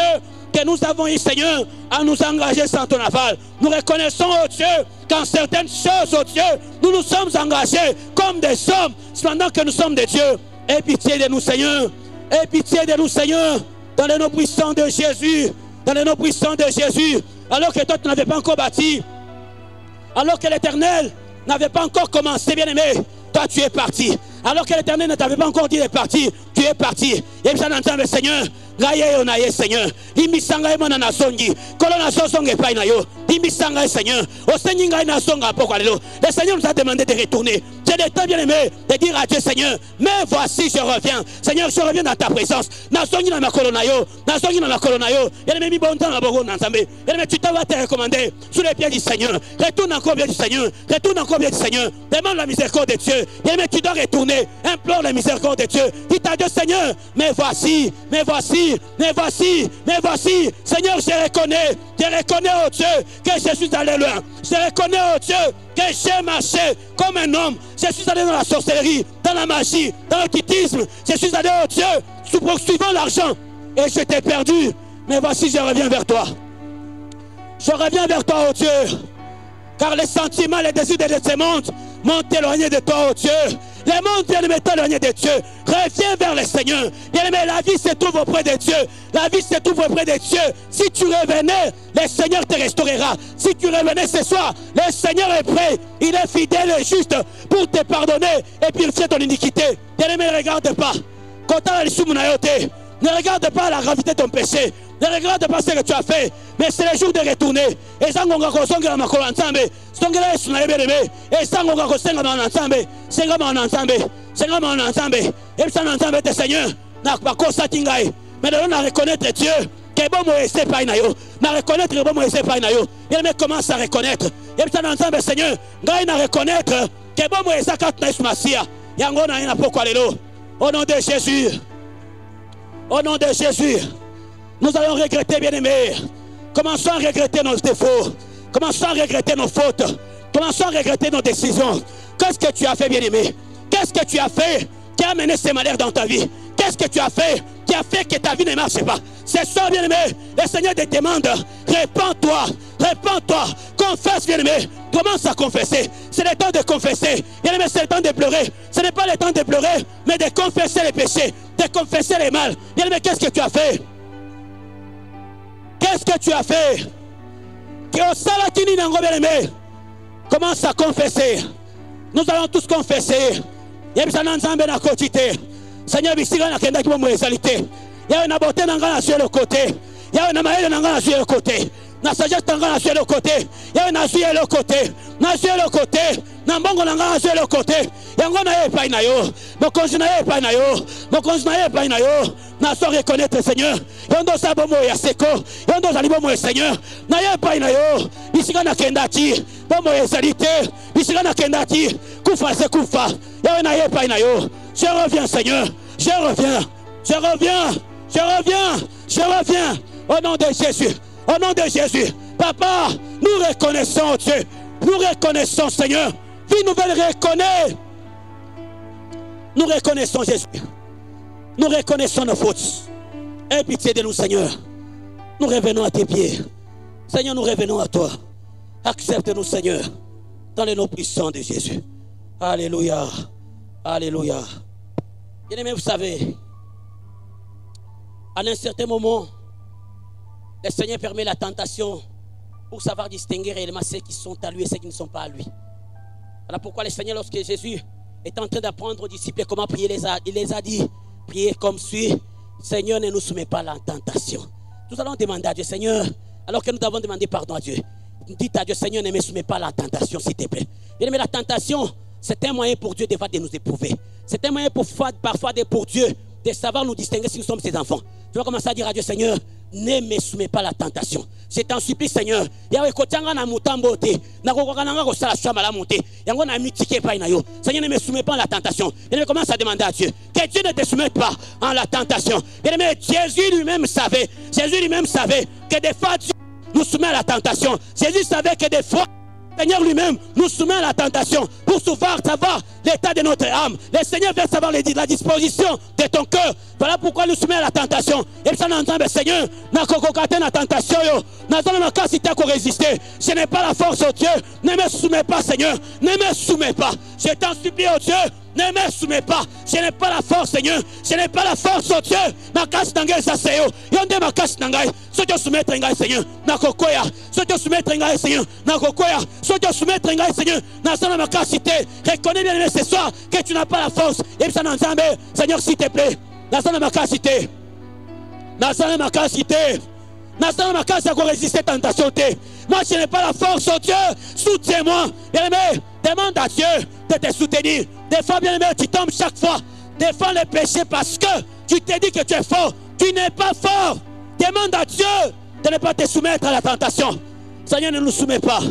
que nous avons eu, Seigneur, à nous engager sans ton aval. Nous reconnaissons, oh Dieu, qu'en certaines choses, oh Dieu, nous nous sommes engagés comme des hommes, cependant que nous sommes des dieux. Aie pitié de nous, Seigneur. Aie pitié de nous, Seigneur, dans les noms puissants de Jésus, dans les noms puissants de Jésus, alors que toi tu n'avais pas encore bâti, alors que l'Éternel n'avait pas encore commencé, bien aimé, toi tu es parti, alors que l'Éternel ne t'avait pas encore dit de partir, tu es parti. Et puis ça entend le Seigneur, Seigneur, imisanga mona na songi, kolona sosonge pa na yo, imisanga Seigneur, o Seigneur na songa poko lelo. Le Seigneur nous a demandé de retourner. C'est le temps, bien aimé, de dire à Dieu, Seigneur, mais voici je reviens. Seigneur, je reviens dans ta présence. Na songi na kolona yo, na songi na kolona yo. Et même bon temps na bogo na nzambe. Et même tu t'as te recommander sous les pieds du Seigneur. Retourne encore bien du Seigneur. Retourne encore bien du Seigneur. Demande la miséricorde de Dieu. Et même tu dois retourner. Implore la miséricorde de Dieu. Dis à Dieu, Seigneur, mais voici, mais voici, mais voici, mais voici. Seigneur, je reconnais, oh Dieu, que je suis allé loin. Je reconnais, oh Dieu, que j'ai marché comme un homme. Je suis allé dans la sorcellerie, dans la magie, dans l'occultisme. Je suis allé, oh Dieu, poursuivant l'argent. Et je t'ai perdu. Mais voici, je reviens vers toi. Je reviens vers toi, oh Dieu. Car les sentiments, les désirs de ce monde m'ont éloigné de toi, oh Dieu. Les mondes viennent m'être éloignés de Dieu. Reviens vers le Seigneur. Bien aimé, la vie se trouve auprès de Dieu. La vie se trouve auprès de Dieu. Si tu revenais, le Seigneur te restaurera. Si tu revenais ce soir, le Seigneur est prêt. Il est fidèle et juste pour te pardonner et purifier ton iniquité. Bien aimé, ne regarde pas. Ne regarde pas la gravité de ton péché. Ne regarde pas ce que tu as fait. Mais c'est le jour de retourner. Et ça, on va consommer ma colonne ensemble. Songela est bien aimé. Et ça, on va consommer ma ensemble. C'est comme en ensemble. C'est comme en ensemble. Et ça, ensemble, de Seigneur. N'a pas constaté. Mais on a reconnaître Dieu. Que bon moi c'est pas inayo. Na reconnaître que bon moi c'est pas inayo. Il me commence à reconnaître. Et ça, ensemble, Seigneur. Gaï na reconnaître que bon moi c'est quand na ismasia. Yango na ina pourquoi lelo. Au nom de Jésus. Au nom de Jésus. Nous allons regretter, bien-aimés. Commençons à regretter nos défauts. Commençons à regretter nos fautes. Commençons à regretter nos décisions. Qu'est-ce que tu as fait, bien-aimé? Qu'est-ce que tu as fait qui a amené ces malheurs dans ta vie? Qu'est-ce que tu as fait qui a fait que ta vie ne marche pas? C'est ça, bien-aimé. Le Seigneur te demande, répands-toi, répands-toi, confesse, bien-aimé. Commence à confesser. C'est le temps de confesser. Bien-aimé, c'est le temps de pleurer. Ce n'est pas le temps de pleurer, mais de confesser les péchés, de confesser les mal. Bien-aimé, qu'est-ce que tu as fait? Qu'est-ce que tu as fait? Que au salatini nango bien-aimé, commence à confesser. Nous allons tous confesser. Yebisana nzambe na kotite. Seigneur bisika na kenda ki mo ezalité. Yawe na beauté nanga sur le côté. Yawe na maele nanga sur le côté. Na sagesse nanga sur le côté. Yawe na sur le côté. Na sur le côté. Na mbongo nanga sur le côté. Yango na ye pa na yo. Mokonzi na ye pa na yo. Mokonzi na ye pa na yo. Na so reconnaître Seigneur. Yondo sa bomo ya seko. Yondo za libomo Seigneur. Na ye pa na yo. Bisika na kenda ti. Bomo ezalité. Bisika na kenda ti. Kufa se kufa. Yawe na ye pa na yo. Je reviens Seigneur. Je reviens. Je reviens. Je reviens. Je reviens. Au nom de Jésus. Au nom de Jésus. Papa, nous reconnaissons Dieu. Nous reconnaissons Seigneur. Vie nouvelle reconnaît. Nous reconnaissons Jésus. Nous reconnaissons nos fautes. Aie pitié de nous Seigneur. Nous revenons à tes pieds. Seigneur, nous revenons à toi. Accepte-nous Seigneur. Dans les noms puissants de Jésus. Alléluia. Alléluia. Bien-aimés, vous savez, à un certain moment, le Seigneur permet la tentation pour savoir distinguer réellement ceux qui sont à lui et ceux qui ne sont pas à lui. Voilà pourquoi le Seigneur, lorsque Jésus est en train d'apprendre aux disciples comment prier, il les a dit, priez comme suit, Seigneur, ne nous soumets pas à la tentation. Nous allons demander à Dieu, Seigneur, alors que nous avons demandé pardon à Dieu, dites à Dieu, Seigneur, ne me soumets pas à la tentation, s'il te plaît. Mais la tentation, c'est un moyen pour Dieu de nous éprouver. C'est un moyen parfois pour Dieu de savoir nous distinguer si nous sommes ses enfants. Tu vas commencer à dire à Dieu, Seigneur, ne me soumets pas à la tentation. Je t'en supplie, Seigneur. Seigneur, ne me soumets pas à la tentation. Il commence à demander à Dieu que Dieu ne te soumette pas à la tentation. Mais Jésus lui-même savait que des fois Dieu nous soumet à la tentation. Jésus savait que des fois le Seigneur lui-même nous soumet à la tentation pour savoir l'état de notre âme. Le Seigneur veut savoir la disposition de ton cœur. Voilà pourquoi nous soumet à la tentation. Et ça nous entend, Seigneur, n'a pas la tentation, n'a pas capacité à résister. Ce n'est pas la force, oh Dieu. Ne me soumets pas, Seigneur. Ne me soumets pas. Je t'en supplie, oh Dieu. Ne me soumets pas. Je n'ai pas la force, Seigneur. Je n'ai pas la force, oh Dieu. Ma casse n'engage ça, c'est eux. Yonde ma casse n'engage. Ce que soumettre n'engage, Seigneur. Na kokoya. Ce que soumettre n'engage, Seigneur. Na kokoya. Ce que soumettre n'engage, Seigneur. Na sana ma capacité. Reconnais bien ce soir que tu n'as pas la force. Et ça n'entend, Seigneur, s'il te plaît. Na sana ma capacité. Na sana ma capacité. Na sana ma capacité à résister tentation. Moi, je n'ai pas la force, oh Dieu. Soutiens-moi. Bien-aimé, demande à Dieu de te soutenir. Des fois, bien aimé, tu tombes chaque fois. Défends le péché parce que tu te dis que tu es fort. Tu n'es pas fort. Demande à Dieu de ne pas te soumettre à la tentation. Seigneur, ne nous soumets pas.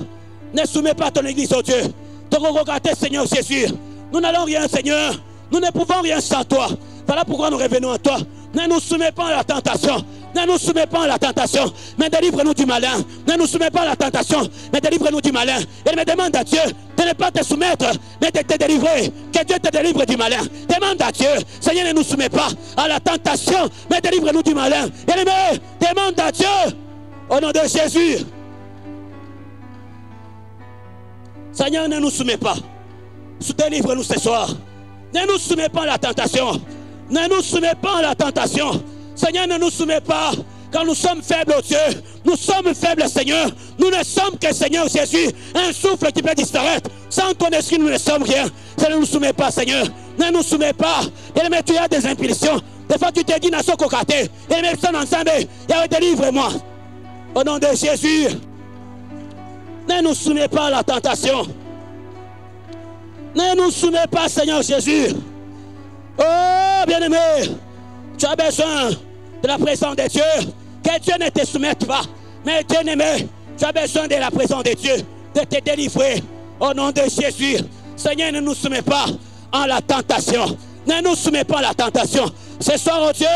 Ne soumets pas ton église, oh Dieu. Ton regardez, Seigneur Jésus. Nous n'allons rien, Seigneur. Nous ne pouvons rien sans toi. Voilà pourquoi nous revenons à toi. Ne nous soumets pas à la tentation. Ne nous soumets pas à la tentation, mais délivre-nous du malin. Ne nous soumets pas à la tentation, mais délivre-nous du malin. Elle me demande à Dieu de ne pas te soumettre, mais de te délivrer. Que Dieu te délivre du malin. Demande à Dieu, Seigneur, ne nous soumets pas à la tentation, mais délivre-nous du malin. Elle me demande à Dieu, au nom de Jésus. Seigneur, ne nous soumets pas. Délivre-nous ce soir. Ne nous soumets pas à la tentation. Ne nous soumets pas à la tentation. Seigneur, ne nous soumets pas quand nous sommes faibles, oh Dieu. Nous sommes faibles, Seigneur. Nous ne sommes que, Seigneur Jésus, un souffle qui peut disparaître. Sans ton esprit, nous ne sommes rien. Seigneur, ne nous soumets pas, Seigneur. Ne nous soumets pas. Et mais tu as des impulsions. Des fois, tu te dis, n'a pas cocaté. Et mais ça ensemble, délivre-moi. Au nom de Jésus. Ne nous soumets pas à la tentation. Ne nous soumets pas, Seigneur Jésus. Oh, bien-aimé, tu as besoin de la présence de Dieu. Que Dieu ne te soumette pas. Mais bien-aimé, tu as besoin de la présence de Dieu, de te délivrer. Au nom de Jésus. Seigneur, ne nous soumets pas à la tentation. Ne nous soumets pas à la tentation. Ce soir, oh Dieu,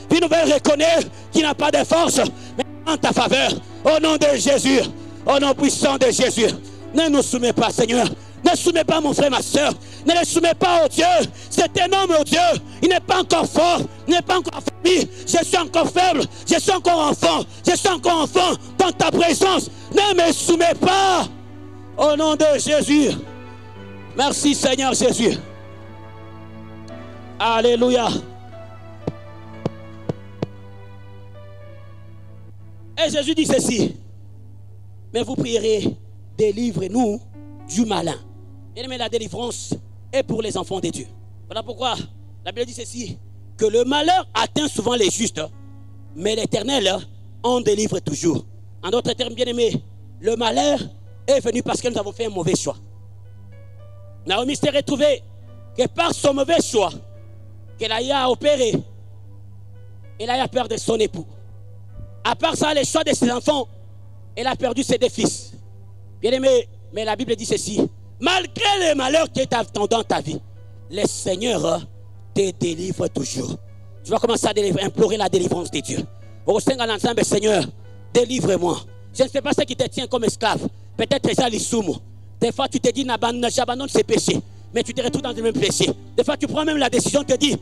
puis nous voulons reconnaître qu'il n'a pas de force, mais en ta faveur. Au nom de Jésus. Au nom puissant de Jésus. Ne nous soumets pas, Seigneur. Ne soumets pas mon frère, ma soeur. Ne le soumets pas, oh Dieu. C'est un homme, oh Dieu. Il n'est pas encore fort. Il n'est pas encore famille. Je suis encore faible. Je suis encore enfant. Je suis encore enfant dans ta présence. Ne me soumets pas. Au nom de Jésus. Merci, Seigneur Jésus. Alléluia. Et Jésus dit ceci. Mais vous prierez, délivre-nous du malin. Bien-aimé, la délivrance est pour les enfants de Dieu. Voilà pourquoi la Bible dit ceci, que le malheur atteint souvent les justes, mais l'Éternel en délivre toujours. En d'autres termes, bien-aimé, le malheur est venu parce que nous avons fait un mauvais choix. Naomi s'est retrouvée que par son mauvais choix, qu'elle a opéré, elle a peur de son époux. À part ça, les choix de ses enfants, elle a perdu ses deux fils. Bien-aimé, mais la Bible dit ceci, malgré les malheurs qui t'attendent dans ta vie, le Seigneur te délivre toujours. Tu vas commencer à implorer la délivrance de Dieu. Au Seigneur, ensemble, Seigneur, délivre-moi. Je ne sais pas ce qui te tient comme esclave. Peut-être déjà l'issoumo. Des fois, tu te dis, j'abandonne ces péchés. Mais tu te retrouves dans le même péché. Des fois, tu prends même la décision, tu te dis,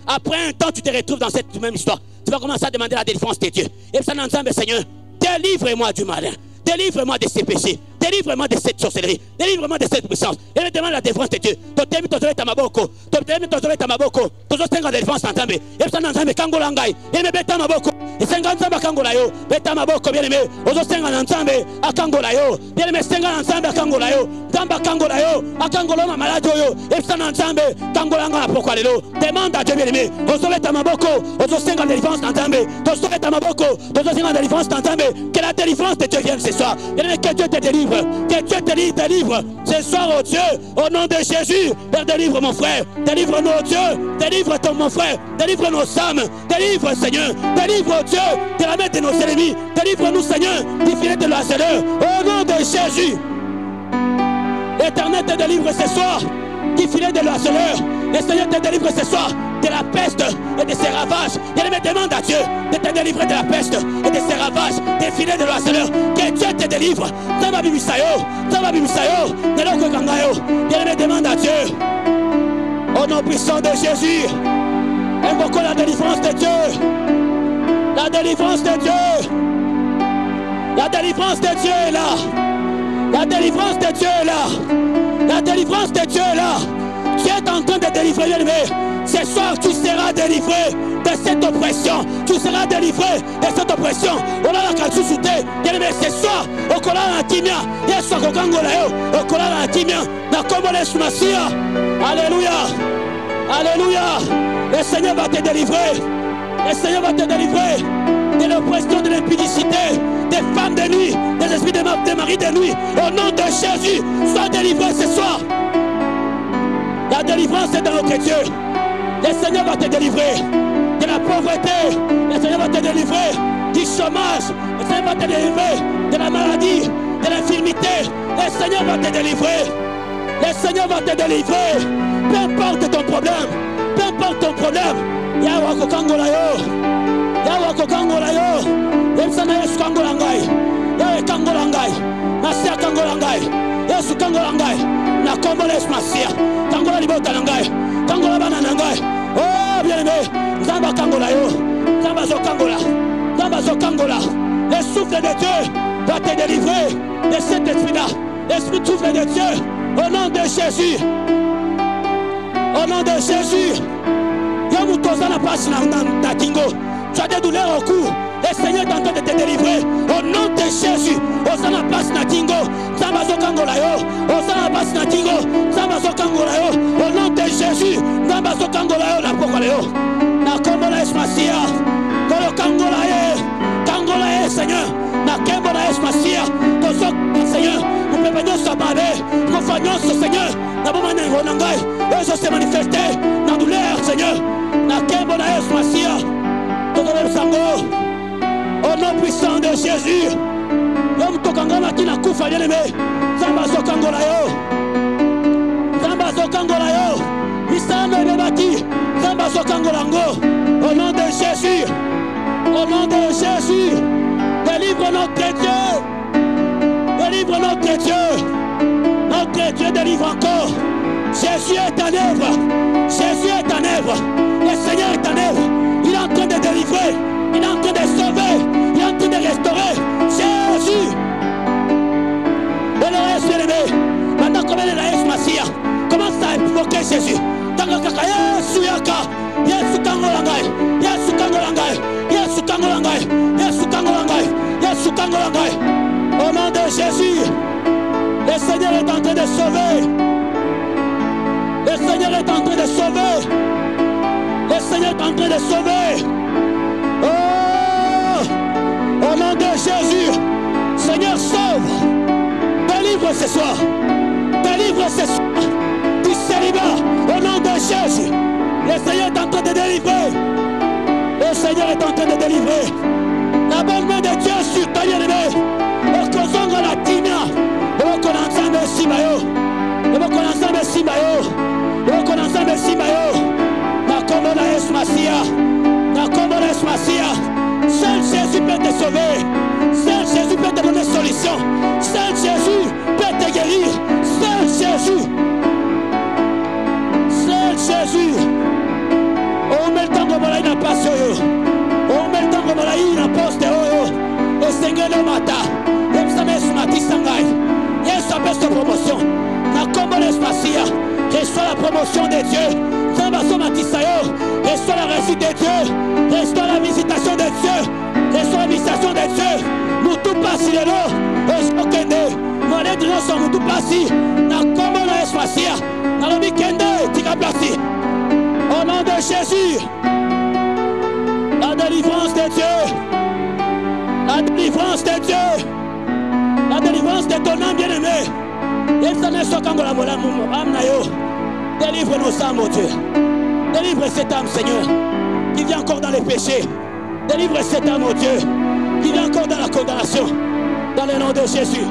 après un temps, tu te retrouves dans cette même histoire. Tu vas commencer à demander la délivrance de Dieu. Et ça, ensemble, Seigneur, délivre-moi du malin. Délivre-moi de ces péchés. Délivre-moi de cette sorcellerie. Délivre-moi de cette puissance. Et je demande la délivrance de Dieu. Totemi tozole tamaboko. Totemi tozole tamaboko. Tozo senga délivrance ensemble. Et ça ensemble kangola ngai. Et me beta maboko. Et senga ensemble kangola yo. Beta maboko bien aimé. Ozo senga ensemble a kangola yo. Bien aimé senga ensemble a kangola yo. Damba kangola yo. A kangola ma malade yo. Et ça ensemble kangola nga pourquoi lelo. Demande à Dieu bien aimé. Ozo le tamaboko. Ozo senga délivrance ensemble. Tozo le tamaboko. Tozo senga délivrance ensemble. Que la délivrance de Dieu vienne ce soir. Bien aimé, que Dieu te délivre. Que Dieu te délivre ce soir, oh Dieu, au nom de Jésus. Père, délivre mon frère, délivre nos dieux, délivre mon frère, délivre nos âmes, délivre Seigneur, délivre oh Dieu de la main de nos ennemis, délivre-nous Seigneur du filet de la chaleur, au nom de Jésus. L'Éternel te délivre ce soir du filet de la chaleur. Le Seigneur te délivre ce soir de la peste et de ses ravages. Il me demande à Dieu de te délivrer de la peste et de ses ravages, des filets de l'oiseleur. Que Dieu te délivre. Il me demande à Dieu, au nom puissant de Jésus, invoquons la délivrance de Dieu. La délivrance de Dieu. La délivrance de Dieu est là. La délivrance de Dieu est là. La délivrance de Dieu est là. Tu es en train de délivrer, bien-aimé. Ce soir, tu seras délivré de cette oppression. Tu seras délivré de cette oppression. On a la calçu sous terre. Bien-aimé, ce soir, au kola la timia. Yesu akokangola yo. Au kola la timia. Na komole sumasia. Alléluia. Alléluia. Le Seigneur va te délivrer. Le Seigneur va te délivrer de l'oppression, de l'impudicité, des femmes de nuit, des esprits des maris de nuit. Au nom de Jésus, sois délivré ce soir. La délivrance est dans notre Dieu. Le Seigneur va te délivrer de la pauvreté. Le Seigneur va te délivrer du chômage. Le Seigneur va te délivrer de la maladie, de l'infirmité. Le Seigneur va te délivrer. Le Seigneur va te délivrer. Peu importe ton problème. Peu importe ton problème. Yahweh kokangola yo. Yahweh kokangola yo. Yemsana Yesu kangola ngai. Yahweh kangola ngai. Masia kangola ngai. Yesu kangola ngai. Na kombola Yesu Masia. Kangola libota ngai. Kangola bana ngai. Oh bien-aimé. Zamba kangola yo. Zamba zo kangola. Zamba zo kangola. Le souffle de Dieu va te délivrer de cet esprit-là. L'esprit souffle de Dieu. Au nom de Jésus. Au nom de Jésus. Tu as des douleurs au cou. Le Seigneur est en train de te délivrer. Au nom de Jésus. Osana passe na tingo. Zambazo kangola yo. Osana passe na tingo. Zambazo kangola yo. Au nom de Jésus. Zambazo kangola yo. Na pokola yo. Na kombola esmasia. Kolo kangola ye. Kangola ye Seigneur. Na kembola esmasia. Tozo Seigneur. Nous prévenons sa balle. Nous faisons ce Seigneur. Na bomane ronangai. Et je se manifester. Na douleur Seigneur. Na kembola esmasia. Au nom puissant de Jésus, l'homme tokangana qui n'a koufa bien aimé, Zamba Zokangola yo, Zamba Zokangola yo, Misano et Nebati, Zamba Zokangolango, au nom de Jésus, au nom de Jésus, délivre notre Dieu, délivre notre Dieu délivre encore. Jésus est en œuvre, Jésus est en œuvre, le Seigneur est en œuvre. Il est en train de délivrer, il est en train de sauver, il est en train de restaurer. Jésus. Et le reste bien-aimé, maintenant comme elle est la Masia, commence à invoquer Jésus. Tangakaka, Yesu yaka, Yesu kangolangai, Yesu kangolangai, Yesu kangolangai, Yesu kangolangai, Yesu kangolangai. Jésus, le Seigneur est en train de sauver. Le Seigneur est en train de sauver. Le Seigneur est en train de sauver. Oh, au nom de Jésus, Seigneur, sauve. Délivre ce soir. Délivre ce soir du célibat. Au nom de Jésus, le Seigneur est en train de délivrer. Le Seigneur est en train de délivrer. La bonne main de Dieu sur ta bien-aimée. Au Kozonga la Tina. Au Konansa Messi Mayo. Au Konansa Messi Mayo. Au Konansa Messi Mayo. Na Komona Esmasia. Na Komona Esmasia. Seul Jésus peut te sauver. Seul Jésus peut te donner solution. Seul Jésus peut te guérir. Seul Jésus. Seul Jésus. On met le temps que voilà une passe. On met le temps que voilà une poste. Et Seigneur le matin. Et ça met ce matin sangai. Et ça met cette promotion. Na Komona Esmasia. Reçois la promotion de Dieu. Reçois la réussite de Dieu. Reçois la visitation de Dieu. Reçois la visitation de Dieu. Nous tout passons le nom. Reçois Kende. Nous allons dire nous tout passons. Na Komona Esmasia. Dans le week-end, tika placé. Au nom de Jésus. La délivrance de Dieu. La délivrance de Dieu. La délivrance de ton âme bien-aimé. Délivre nos âmes, mon Dieu. Délivre cette âme, Seigneur, qui vient encore dans les péchés. Délivre cette âme, mon Dieu, qui vient encore dans la condamnation. Dans le nom de Jésus.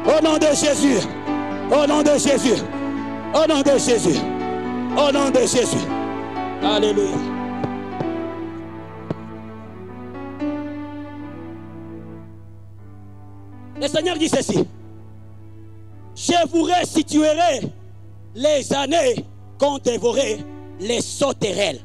Au nom de Jésus, au nom de Jésus, au nom de Jésus, au nom de Jésus. Alléluia. Le Seigneur dit ceci: je vous restituerai les années qu'ont dévoré les sauterelles.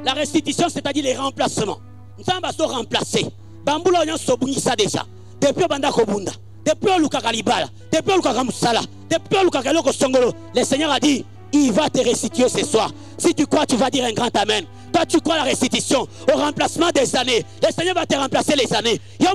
La restitution, c'est-à-dire les remplacements. Nous sommes remplacés. Bamboula, on a ça déjà. Depuis Banda Kobunda, depuis Luka Kalibala, depuis Luka Kamusala, depuis Luka Kaloko Songolo, le Seigneur a dit, il va te restituer ce soir. Si tu crois, tu vas dire un grand amen. Toi, tu crois à la restitution, au remplacement des années. Le Seigneur va te remplacer les années. Le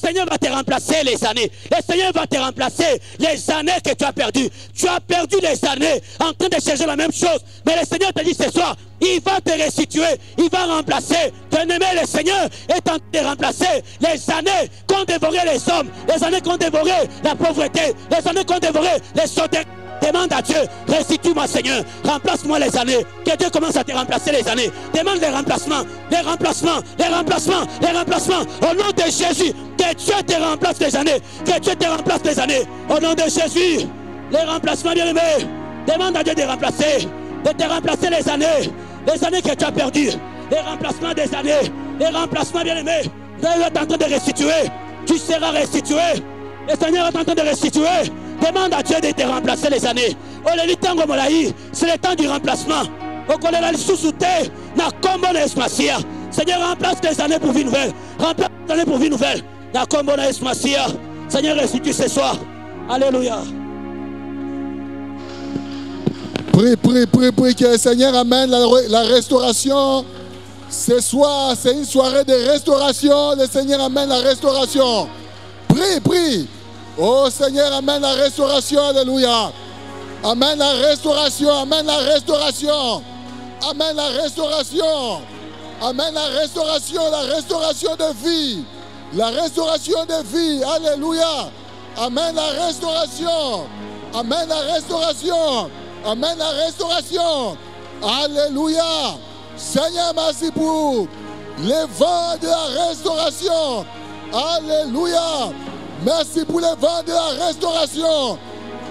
Seigneur va te remplacer les années. Le Seigneur va te remplacer les années que tu as perdues. Tu as perdu les années en train de chercher la même chose. Mais le Seigneur te dit ce soir, il va te restituer, il va remplacer. Bien-aimé, le Seigneur est en train de remplacer les années qu'ont dévoré les hommes, les années qu'ont dévoré la pauvreté, les années qu'ont dévoré les sauterelles. Demande à Dieu, restitue-moi Seigneur, remplace-moi les années, que Dieu commence à te remplacer les années. Demande les remplacements, les remplacements, les remplacements, les remplacements. Au nom de Jésus, que Dieu te remplace les années, que Dieu te remplace les années. Au nom de Jésus, les remplacements bien-aimés. Demande à Dieu de te remplacer les années que tu as perdues. Les remplacements des années, les remplacements bien-aimés. Dieu est en train de restituer, tu seras restitué. Le Seigneur est en train de restituer. Demande à Dieu de te remplacer les années. C'est le temps du remplacement. Seigneur, remplace les années pour vie nouvelle. Remplace les années pour vie nouvelle. Seigneur, restitue ce soir. Alléluia. Prie que le Seigneur amène la restauration. Ce soir, c'est une soirée de restauration. Le Seigneur amène la restauration. Prie. Oh Seigneur, amène la restauration, alléluia. Amène la restauration, amène la restauration. Amène la restauration. Amène la restauration de vie. La restauration de vie, alléluia. Amène la restauration. Amène la restauration. Amène la restauration. Alléluia. Seigneur, merci pour les vents de la restauration. Alléluia. Merci pour les vents de la restauration.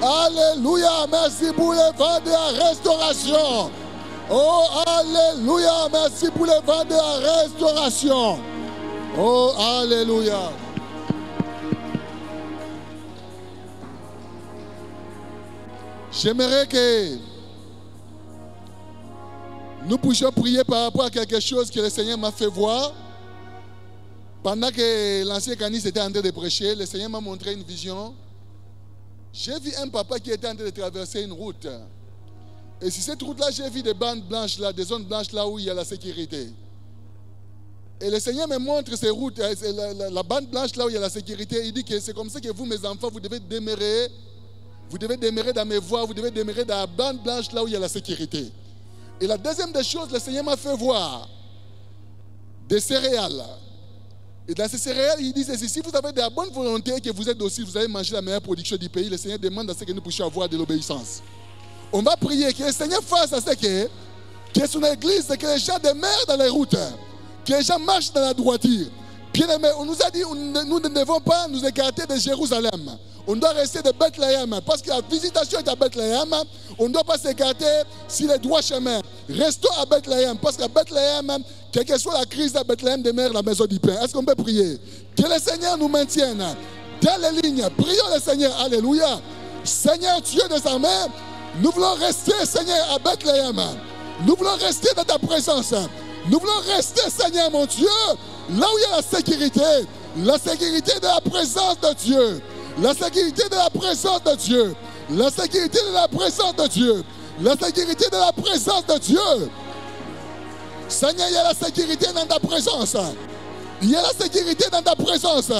Alléluia. Merci pour les vents de la restauration. Oh, alléluia. Merci pour les vents de la restauration. Oh, alléluia. J'aimerais que nous puissions prier par rapport à quelque chose que le Seigneur m'a fait voir. Pendant que l'ancien caniste était en train de prêcher, le Seigneur m'a montré une vision. J'ai vu un papa qui était en train de traverser une route. Et sur cette route-là, j'ai vu des bandes blanches là, des zones blanches là où il y a la sécurité. Et le Seigneur me montre ces routes, la bande blanche là où il y a la sécurité. Il dit que c'est comme ça que vous, mes enfants, vous devez demeurer dans mes voies, vous devez demeurer dans la bande blanche là où il y a la sécurité. Et la deuxième des choses, le Seigneur m'a fait voir des céréales. Et dans ces céréales, il dit ceci: si vous avez de la bonne volonté et que vous êtes docile, vous allez manger la meilleure production du pays. Le Seigneur demande à ce que nous puissions avoir de l'obéissance. On va prier que le Seigneur fasse à ce que son église, que les gens demeurent dans les routes, que les gens marchent dans la droiture. Bien aimé, on nous a dit nous ne devons pas nous écarter de Jérusalem. On doit rester de Bethléem. Parce que la visitation est à Bethléem, on ne doit pas s'écarter sur les droits chemins. Restons à Bethléem. Parce qu'à Bethléem, quelle que soit la crise à Bethléem, demeure la maison du pain. Est-ce qu'on peut prier? Que le Seigneur nous maintienne dans les lignes. Prions le Seigneur. Alléluia. Seigneur Dieu des armées, nous voulons rester, Seigneur, à Bethléem. Nous voulons rester dans ta présence. Nous voulons rester, Seigneur mon Dieu, là où il y a la sécurité. La sécurité de la présence de Dieu. La sécurité de la présence de Dieu. La sécurité de la présence de Dieu. La sécurité de la présence de Dieu. Seigneur, il y a la sécurité dans ta présence. Il y a la sécurité dans ta présence.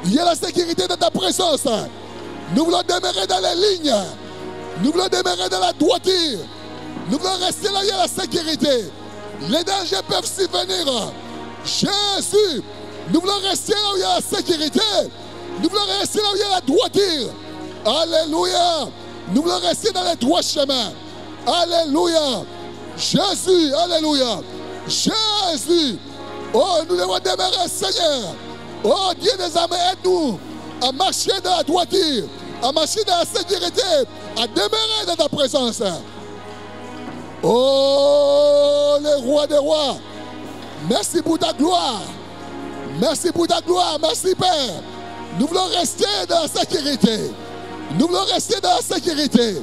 Il y a la sécurité dans ta présence. Nous voulons demeurer dans les lignes. Nous voulons demeurer dans la droiture. Nous voulons rester là où il y a la sécurité. Les dangers peuvent survenir. Jésus, nous voulons rester là où il y a la sécurité. Nous voulons rester là où il y a la droiture. Alléluia. Nous voulons rester dans les droits chemins. Alléluia. Jésus, alléluia. Jésus. Oh, nous devons demeurer, Seigneur. Oh, Dieu des armées, aide-nous à marcher dans la droiture, à marcher dans la sécurité, à demeurer dans ta présence. Oh, le roi des rois, merci pour ta gloire. Merci pour ta gloire, merci Père. Nous voulons rester dans la sécurité. Nous voulons rester dans la sécurité.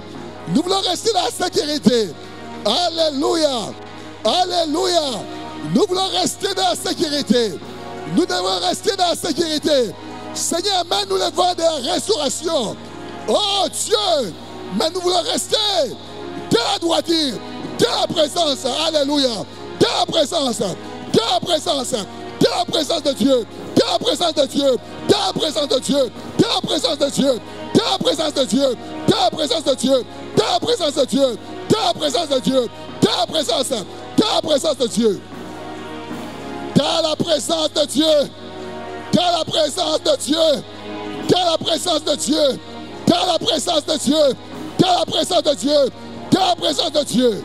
Nous voulons rester dans la sécurité. Alléluia. Alléluia. Nous voulons rester dans la sécurité. Nous devons rester dans la sécurité. Seigneur, mène-nous les voies de la restauration. Oh Dieu, mais nous voulons rester dans la droiture, dans la présence. Alléluia. Dans la présence. Dans la présence. Dans la présence de Dieu. Dans la présence de Dieu. Dans la présence de Dieu. Dans la présence de Dieu. Dans la présence de Dieu. Dans la présence de Dieu. Dans la présence de Dieu. Dans la présence de Dieu. Dans la présence. Dans la présence de Dieu. Dans la présence de Dieu. Dans la présence de Dieu. Dans la présence de Dieu. Dans la présence de Dieu. Dans la présence de Dieu. Dans la présence de Dieu.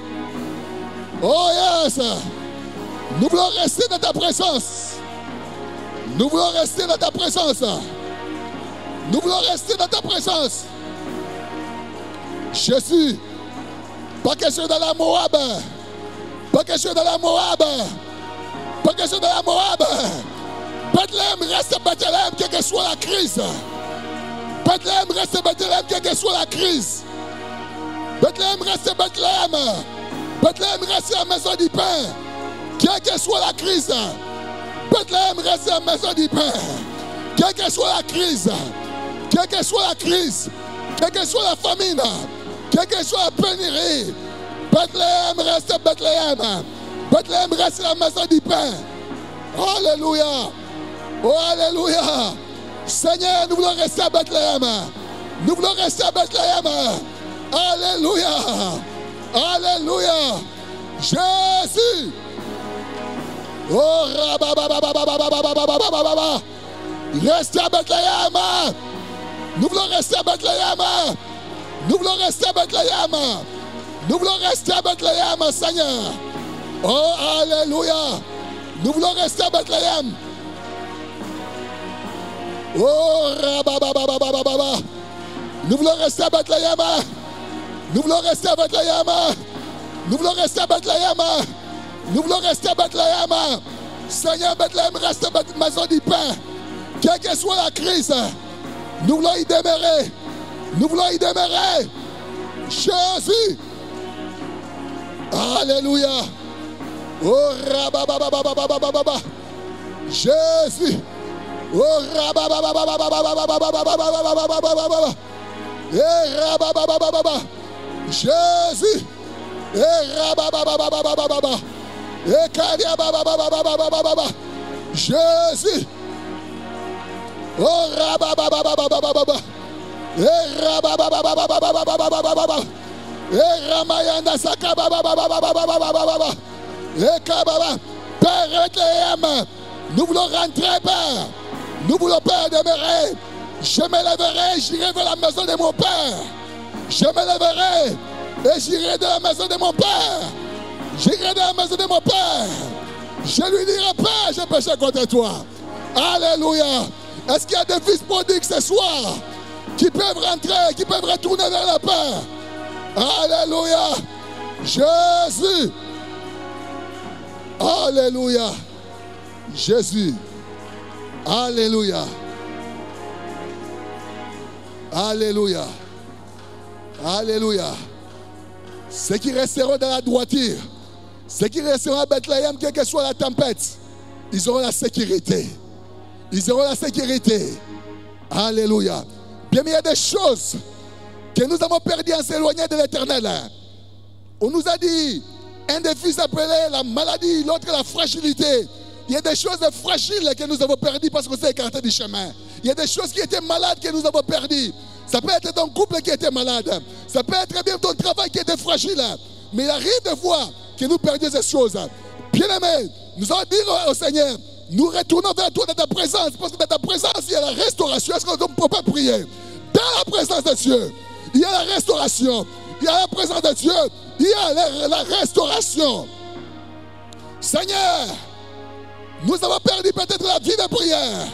Oh yes. Nous voulons rester dans ta présence. Nous voulons rester dans ta présence. Nous voulons rester dans ta présence. Jésus, pas question de la Moab. Pas question de la Moab. Pas question de la Moab. Bethléem reste Bethléem, quelle que soit la crise. Bethléem reste Bethléem, quelle que soit la crise. Bethléem reste Bethléem. Bethléem reste la maison du pain. Quelle que soit la crise. Bethléem reste la maison du pain. Quelle que soit la crise. Quelle que soit la crise. Quelle que soit la famine. Quelle que soit la pénurie. Bethléem reste Bethléem. Bethléem reste la maison du pain. Alléluia. Oh, alléluia. Seigneur, nous voulons rester à Bethléem. Nous voulons rester à Bethléem. Alléluia. Alléluia. Jésus. Oh, restez à Bethléem. Nous voulons rester à Bethléem. Nous voulons rester à Bethléem. Nous voulons rester à Bethléem, Seigneur. Oh, alléluia. Nous voulons rester à Bethléem. Oh, nous voulons rester à Bethléem. Nous voulons rester à Bethléem. Nous voulons rester à Bethléem. Nous voulons rester à Bethléem. Seigneur, Bethléem reste maison du pain. Quelle que soit la crise, nous voulons y demeurer. Nous voulons y demeurer. Jésus. Alléluia. Oh, rababababababababa. Jésus. Oh, rababababababababababababababababa. Eh, rababababababa. Jésus. Eh, rababababababababa. Eh, kariababababababababa. Jésus. Oh, rababababababababa. Eh, rababababababababababa. Eh, ramayanda sakabababababababababa. Eh, kababa. Père, Bethléem, nous voulons rentrer, Père. Nous voulons, Père, demeurer. Je me lèverai, j'irai vers la maison de mon Père. Je me lèverai et j'irai dans la maison de mon Père. J'irai dans la maison de mon Père. Je lui dirai, Père, j'ai péché contre toi. Alléluia. Est-ce qu'il y a des fils prodigues ce soir qui peuvent rentrer, qui peuvent retourner vers le Père? Alléluia. Jésus. Alléluia. Jésus. Alléluia. Alléluia. Alléluia. Ceux qui resteront dans la droiture, ceux qui resteront à Bethléem, quelle que soit la tempête, ils auront la sécurité. Ils auront la sécurité. Alléluia. Bien, mais il y a des choses que nous avons perdues en s'éloignant de l'Éternel. On nous a dit, un des fils appelé la maladie, l'autre la fragilité. Il y a des choses fragiles que nous avons perdues parce qu'on s'est écarté du chemin. Il y a des choses qui étaient malades que nous avons perdues. Ça peut être ton couple qui était malade. Ça peut être bien ton travail qui était fragile. Mais il arrive des fois que nous perdions ces choses. Bien-aimés, nous allons dire au Seigneur, nous retournons vers toi dans ta présence. Parce que dans ta présence, il y a la restauration. Est-ce qu'on ne peut pas prier? Dans la présence de Dieu, il y a la restauration. Il y a la présence de Dieu. Il y a la restauration. Seigneur, nous avons perdu peut-être la vie de prière.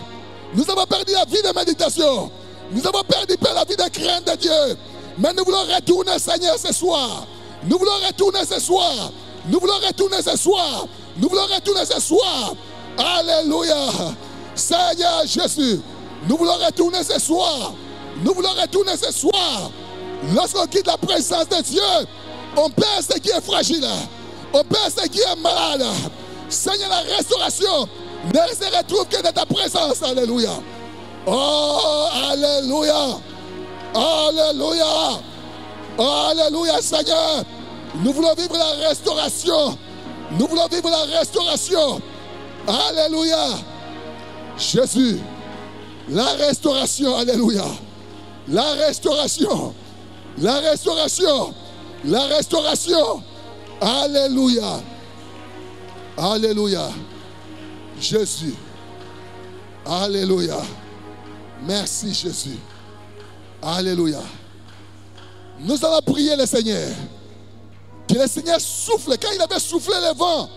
Nous avons perdu la vie de méditation. Nous avons perdu la vie de crainte de Dieu. Mais nous voulons retourner, Seigneur, ce soir. Nous voulons retourner ce soir. Nous voulons retourner ce soir. Nous voulons retourner ce soir. Alléluia. Seigneur Jésus, nous voulons retourner ce soir. Nous voulons retourner ce soir. Lorsqu'on quitte la présence de Dieu, on perd ce qui est fragile. On perd ce qui est malade. Seigneur, la restauration ne se retrouve que dans ta présence. Alléluia. Oh, alléluia. Alléluia. Alléluia, Seigneur. Nous voulons vivre la restauration. Nous voulons vivre la restauration. Alléluia. Jésus. La restauration. Alléluia. La restauration. La restauration. La restauration. Alléluia. Alléluia. Jésus. Alléluia. Merci Jésus. Alléluia. Nous allons prier le Seigneur. Que le Seigneur souffle. Quand il avait soufflé le vent,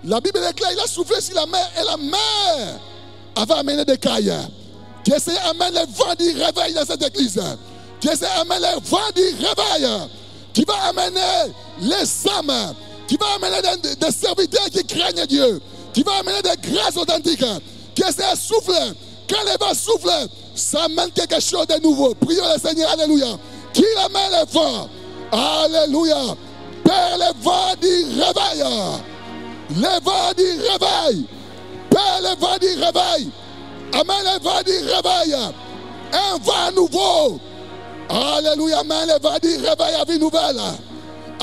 la Bible déclare qu'il a soufflé sur la mer et la mer avait amené des cailles. Que le Seigneur amène le vent du réveil dans cette église. Que le Seigneur amène le vent du réveil qui va amener les âmes, qui va amener des serviteurs qui craignent Dieu, qui va amener des grâces authentiques. Que le Seigneur souffle. Quand le vent souffle, ça amène quelque chose de nouveau. Prions le Seigneur. Alléluia. Qu'il amène le vent. Alléluia. Père, le vent du réveil. Le vent du réveil. Père, le vent du réveil. Amène le vent du réveil. Un vent nouveau. Alléluia. Amène le vent du réveil à vie nouvelle.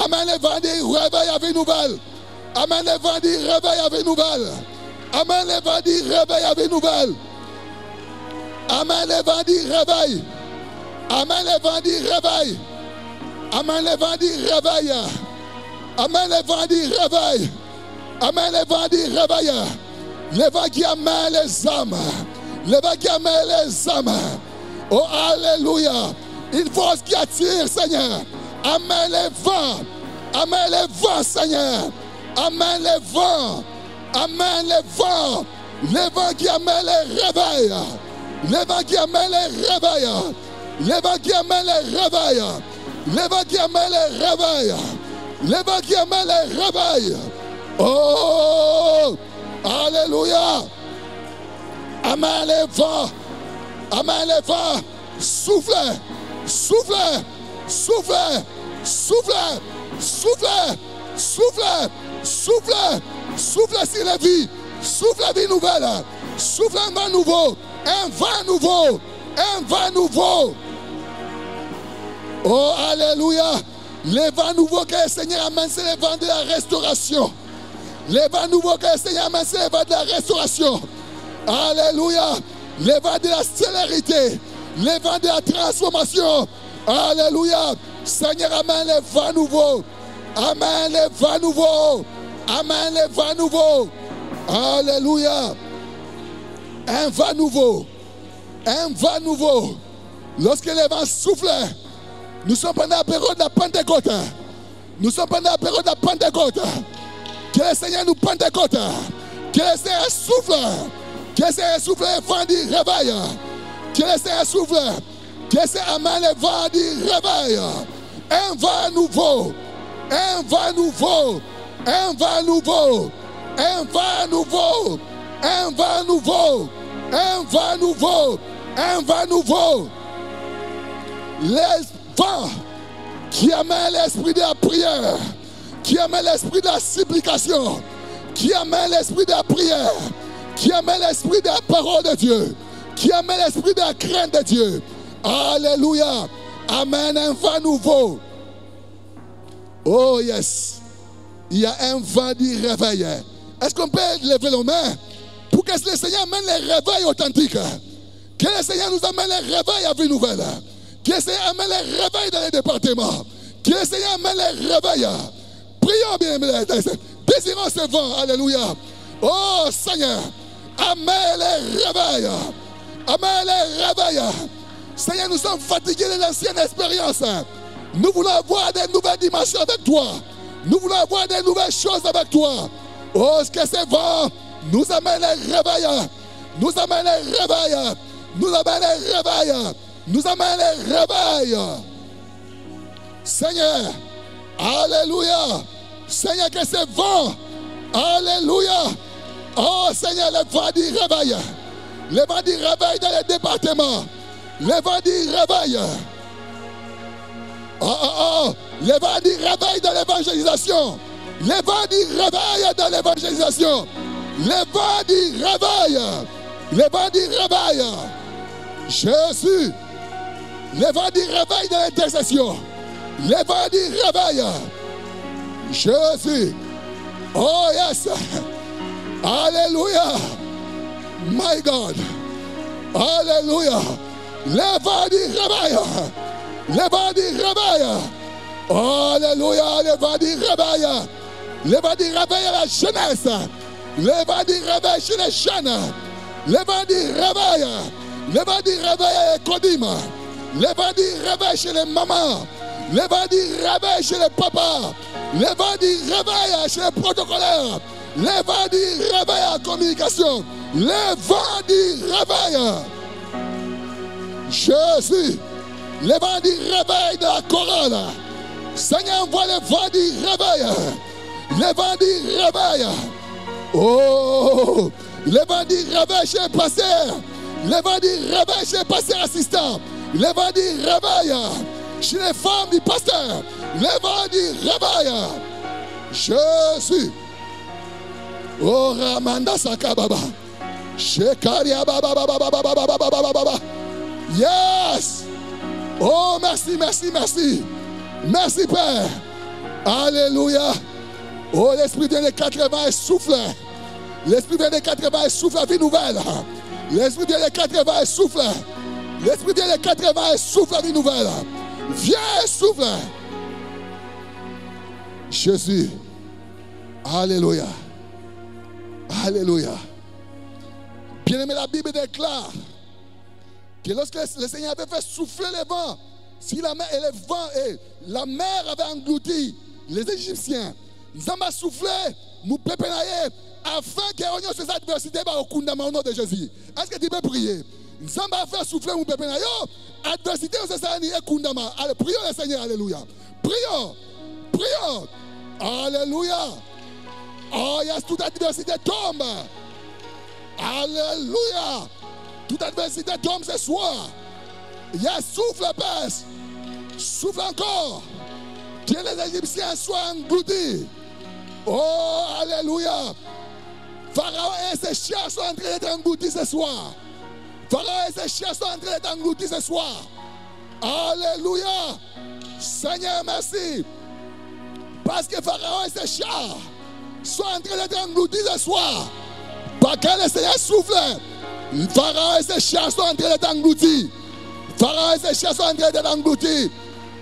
Amène le vent du réveil à vie nouvelle. Amène le vent du réveil à vie nouvelle. Amène le vent du réveil à vie nouvelle. Amène le vent du réveil. Amène le vent du réveil. Amène le vent du réveil. Amène le vent du réveil. Amène le vent du réveil. Le vent qui amène les âmes. Le vent qui amène les âmes. Oh, alléluia. Une force qui attire, Seigneur. Amène les vents. Amène les vents, Seigneur. Amène les vents. Amène les vents. Les vents qui amènent les réveils. Les vents qui amènent les réveils. Les vents qui amènent les réveils. Les vents qui amènent les réveils. Les vents qui amènent les réveils. Oh, alléluia. Amène les vents. Amène les vents. Souffle. Souffle. Souffle. Souffle, souffle, souffle, souffle, souffle sur la vie. Souffle la vie nouvelle. Souffle un vent nouveau. Un vent nouveau. Un vent nouveau. Oh, alléluia. Les vents nouveaux que le Seigneur amène, c'est les vents de la restauration. Les vents nouveaux que le Seigneur amène, c'est les vents de la restauration. Alléluia. Les vents de la célérité. Les vents de la transformation. Alléluia. Seigneur, amène les vents nouveaux. Amen les vents nouveaux. Amen les vents nouveaux. Alléluia. Un vent nouveau. Un vent nouveau. Lorsque les vents soufflent, nous sommes pendant la période de la Pentecôte. Nous sommes pendant la période de la Pentecôte. Que le Seigneur nous Pentecôte. Que le Seigneur souffle. Que le Seigneur souffle les vents du réveil. Que le Seigneur souffle. Que le Seigneur amène les vents du réveil. Un vent nouveau. Un vent nouveau. Un vent nouveau. Un vent nouveau. Un vent nouveau. Un vent nouveau. Un vent nouveau. Les vents qui amènent l'esprit de la prière, qui amènent l'esprit de la supplication, qui amènent l'esprit de la prière, qui amènent l'esprit de la parole de Dieu, qui amènent l'esprit de la crainte de Dieu. Alléluia. Amen. Un vent nouveau. Oh yes. Il y a un vent du réveil. Est-ce qu'on peut lever nos mains pour que le Seigneur amène les réveils authentiques? Que le Seigneur nous amène les réveils à vie nouvelle. Que le Seigneur amène les réveils dans les départements. Que le Seigneur amène les réveils. Prions bien, désirons ce vent. Alléluia. Oh Seigneur, amène les réveils. Amène les réveils. Seigneur, nous sommes fatigués de l'ancienne expérience. Nous voulons avoir des nouvelles dimensions avec toi. Nous voulons avoir des nouvelles choses avec toi. Oh, ce que ces vents nous amènent les réveils. Nous amènent les réveils. Nous amènent les réveils. Nous amène les réveils. Seigneur, alléluia. Seigneur, que ces vents, alléluia. Oh Seigneur, les vents du réveil. Les vents du réveil dans les départements. Les vents du réveil. Les vents du réveil dans l'évangélisation. Les vents du réveil dans l'évangélisation. Les vents du réveil. Les vents du réveil. Jésus. Les vents du réveil de l'intercession. Les vents du réveil. Jésus. Oh yes. Alléluia. My God. Alléluia. Les vents du réveil. Les vents du réveil. Alléluia. Les vents du réveil. Les vents du réveil à la jeunesse. Les vents du réveil chez les jeunes. Les vents du réveil. Les vents du réveil à l'économie. Les vents du réveil chez les mamans. Les vents du réveil chez les papas. Les vents du réveil chez les protocolaires. Les vents du réveil à la communication. Les vents du réveil. Jésus. Les vents du réveil de la chorale. Seigneur, envoie les vents du réveil. Les vents du réveil. Oh. Les vents du réveil chez les pasteurs. Les vents du réveil chez les pasteurs assistants. Les vents du réveil chez les femmes du pasteur. Les vents du réveil. Jésus. Oh Ramanda Sakababa. Shekaria Baba Baba Baba Baba Baba Baba. Yes. Oh merci, merci, merci. Merci Père. Alléluia. Oh l'Esprit vient des 80 et souffle. L'Esprit vient des 80 et souffle la vie nouvelle. L'Esprit vient des 80 et souffle. L'Esprit vient des 80 et souffle la vie nouvelle. Viens et souffle. Jésus. Alléluia. Alléluia. Bien-aimé, la Bible déclare que lorsque le Seigneur avait fait souffler les vents, si la mer et les vents et la mer avaient englouti les Égyptiens, nous avons soufflé, nous pépenailler, afin que nous ces adversités au nom de Jésus. Est-ce que tu peux prier? Nous avons fait souffler, nous pépenailler, adversité, c'est ça, nous kundama. Allez, prions le Seigneur, alléluia. Prions, prions, alléluia. Oh yes, toute adversité tombe. Alléluia. Toute adversité tombe ce soir. Yes, souffle, Père. Souffle encore. Que les Égyptiens soient engloutis. Oh, alléluia. Pharaon et ses chiens sont en train d'être engloutis ce soir. Pharaon et ses chiens sont en train d'être engloutis ce soir. Alléluia. Seigneur, merci. Parce que Pharaon et ses chiens sont en train d'être engloutis ce soir. Parce que le Seigneur souffle. Pharaon et ses chiens sont en train d'être engloutis. Pharaon et ses chiens sont en train d'être engloutis.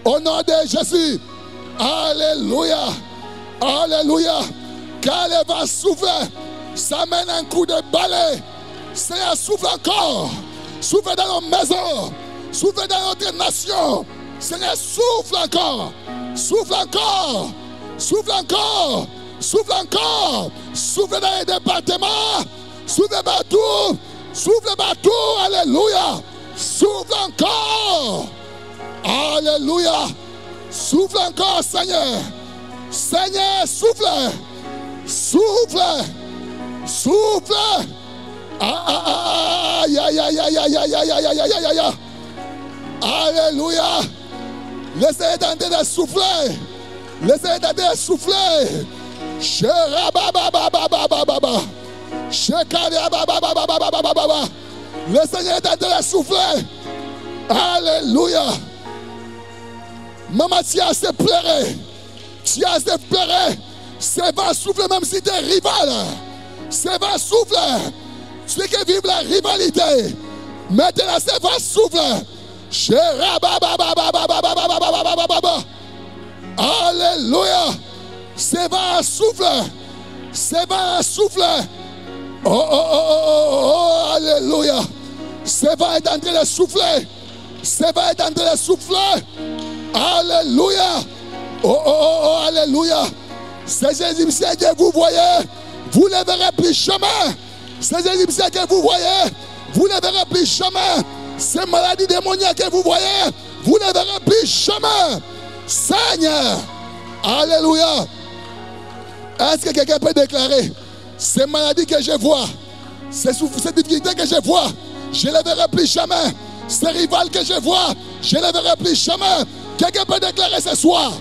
Au nom de Jésus. Alléluia. Alléluia. Quand le vent souffle, ça mène un coup de balai. Seigneur, souffle encore. Souffle dans nos maisons. Souffle dans notre nation. Seigneur, souffle encore. Souffle encore. Souffle encore. Souffle encore. Souffle dans les départements. Souffle partout. Souffle partout. Alléluia. Souffle encore. Alléluia. Souffle encore, Seigneur. Seigneur, souffle. Souffle. Souffle. Aïe, aïe, aïe, aïe, aïe, aïe, aïe, aïe, aïe, aïe, aïe. Alléluia. Laissez en train de souffler. Laissez en train de souffler. Le Seigneur est en train de souffler. Alléluia. Maman, tu as assez pleuré. Tu as assez pleuré. C'est va souffler même si tu es rival. C'est va souffler. Tu sais que vive la rivalité. Maintenant, c'est va souffler. Alléluia. C'est va souffler. C'est va souffler. Oh, oh, oh, oh, oh, oh, alléluia. C'est va être en train de souffler. C'est va être en train de souffler. Alléluia. Oh, oh, oh, oh, alléluia. Ces Égyptiens que vous voyez, vous ne verrez plus jamais. Ces Égyptiens que vous voyez, vous ne verrez plus jamais. Ces maladies démoniaques que vous voyez, vous ne verrez plus jamais. Seigneur. Alléluia. Est-ce que quelqu'un peut déclarer, ces maladies que je vois, ces difficultés que je vois, je ne les verrai plus jamais. Ces rivales que je vois, je ne les verrai plus jamais. Quelqu'un peut déclarer ce soir,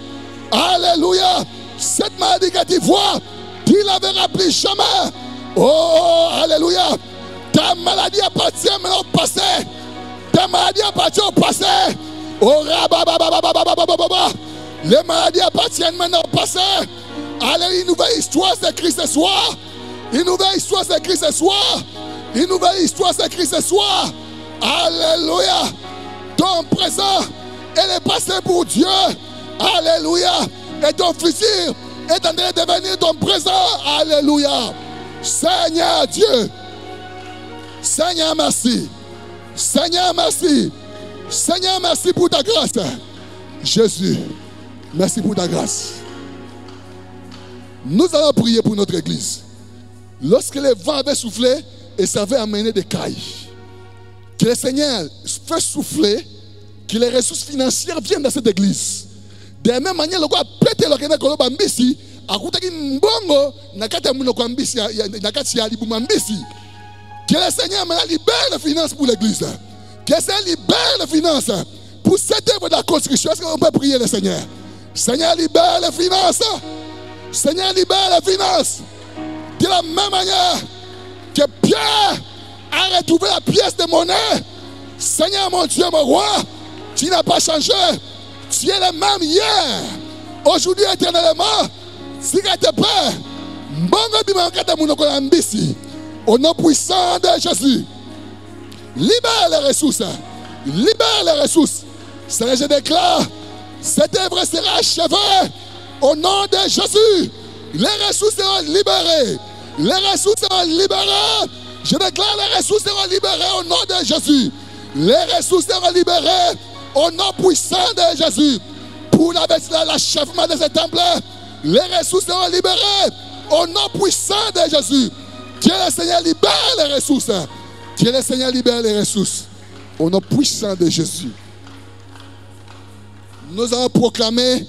alléluia, cette maladie que tu vois, tu ne la verras plus jamais. Oh, alléluia. Ta maladie appartient maintenant au passé. Ta maladie appartient au passé. Oh, les maladies appartiennent maintenant au passé. Allez, une nouvelle histoire s'écrit ce soir. Une nouvelle histoire s'écrit ce soir. Une nouvelle histoire s'écrit ce soir. Alléluia. Ton présent est le passé pour Dieu. Alléluia. Et ton futur est en train de devenir ton présent. Alléluia. Seigneur Dieu. Seigneur, merci. Seigneur, merci. Seigneur, merci pour ta grâce. Jésus, merci pour ta grâce. Nous allons prier pour notre église. Lorsque le vent avait soufflé et ça avait amené des cailles, que le Seigneur fait souffler, que les ressources financières viennent dans cette église. De la même manière, le roi pété le Kenya Koloba Mbisi, a coûté mbongo, nakata munoko Mbisi, nakati ya libu Mbisi. Que le Seigneur maintenant libère les finances pour l'église. Que le Seigneur libère les finances pour cette œuvre de la construction. Est-ce qu'on peut prier le Seigneur? Seigneur, libère les finances. Seigneur, libère les finances. De la même manière que Pierre a retrouvé la pièce de monnaie. Seigneur, mon Dieu, mon roi, tu n'as pas changé. Tu es le même hier, aujourd'hui, éternellement. Si tu es prêt, au nom puissant de Jésus, libère les ressources. Libère les ressources. Seigneur, je déclare, cette œuvre sera achevée au nom de Jésus. Les ressources seront libérées. Les ressources seront libérées. Je déclare les ressources seront libérées au nom de Jésus. Les ressources seront libérées au nom puissant de Jésus. Pour l'achèvement de ce temple, les ressources seront libérées au nom puissant de Jésus. Que le Seigneur libère les ressources. Que le Seigneur libère les ressources au nom puissant de Jésus. Nous allons proclamer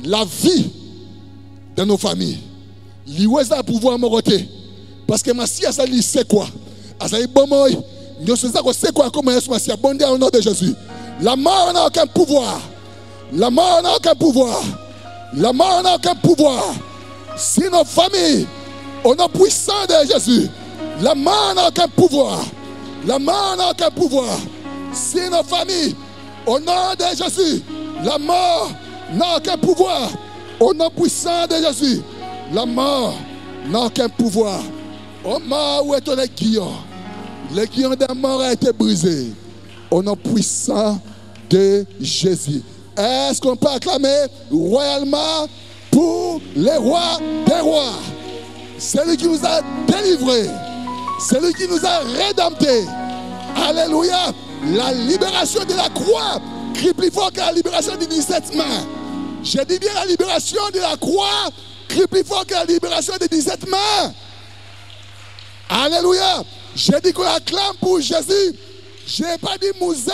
la vie de nos familles. Liweza pouvoir moroter. Parce que ma si a sali c'est quoi? A sali bomoy. Nous sommes c'est quoi comme Yesu Masia au nom de Jésus. La mort n'a aucun pouvoir. La mort n'a aucun pouvoir. La mort n'a aucun pouvoir. Si nos familles, au nom puissant de Jésus, la mort n'a aucun pouvoir. La mort n'a aucun pouvoir. Si nos familles, au nom de Jésus, la mort n'a aucun pouvoir. Au nom puissant de Jésus, la mort n'a aucun pouvoir. Ô mort, où est ton aiguillon? L'aiguillon de la mort a été brisé. Au nom puissant de Jésus. Est-ce qu'on peut acclamer royalement pour les rois des rois? Celui qui nous a délivrés. Celui qui nous a rédemptés. Alléluia. La libération de la croix crie plus fort que la libération des 17 mains. Je dis bien la libération de la croix crie plus fort que la libération des 17 mains. Alléluia. J'ai dit qu'on acclame pour Jésus. Je n'ai pas dit Moussa,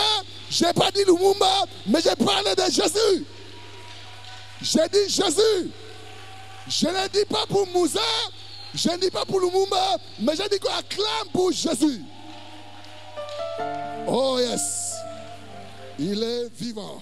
je n'ai pas dit Lumumba, mais j'ai parlé de Jésus. J'ai dit Jésus. Je ne dis pas pour Moussa, je ne dis pas pour Lumumba, mais j'ai dit qu'on acclame pour Jésus. Oh yes, il est vivant.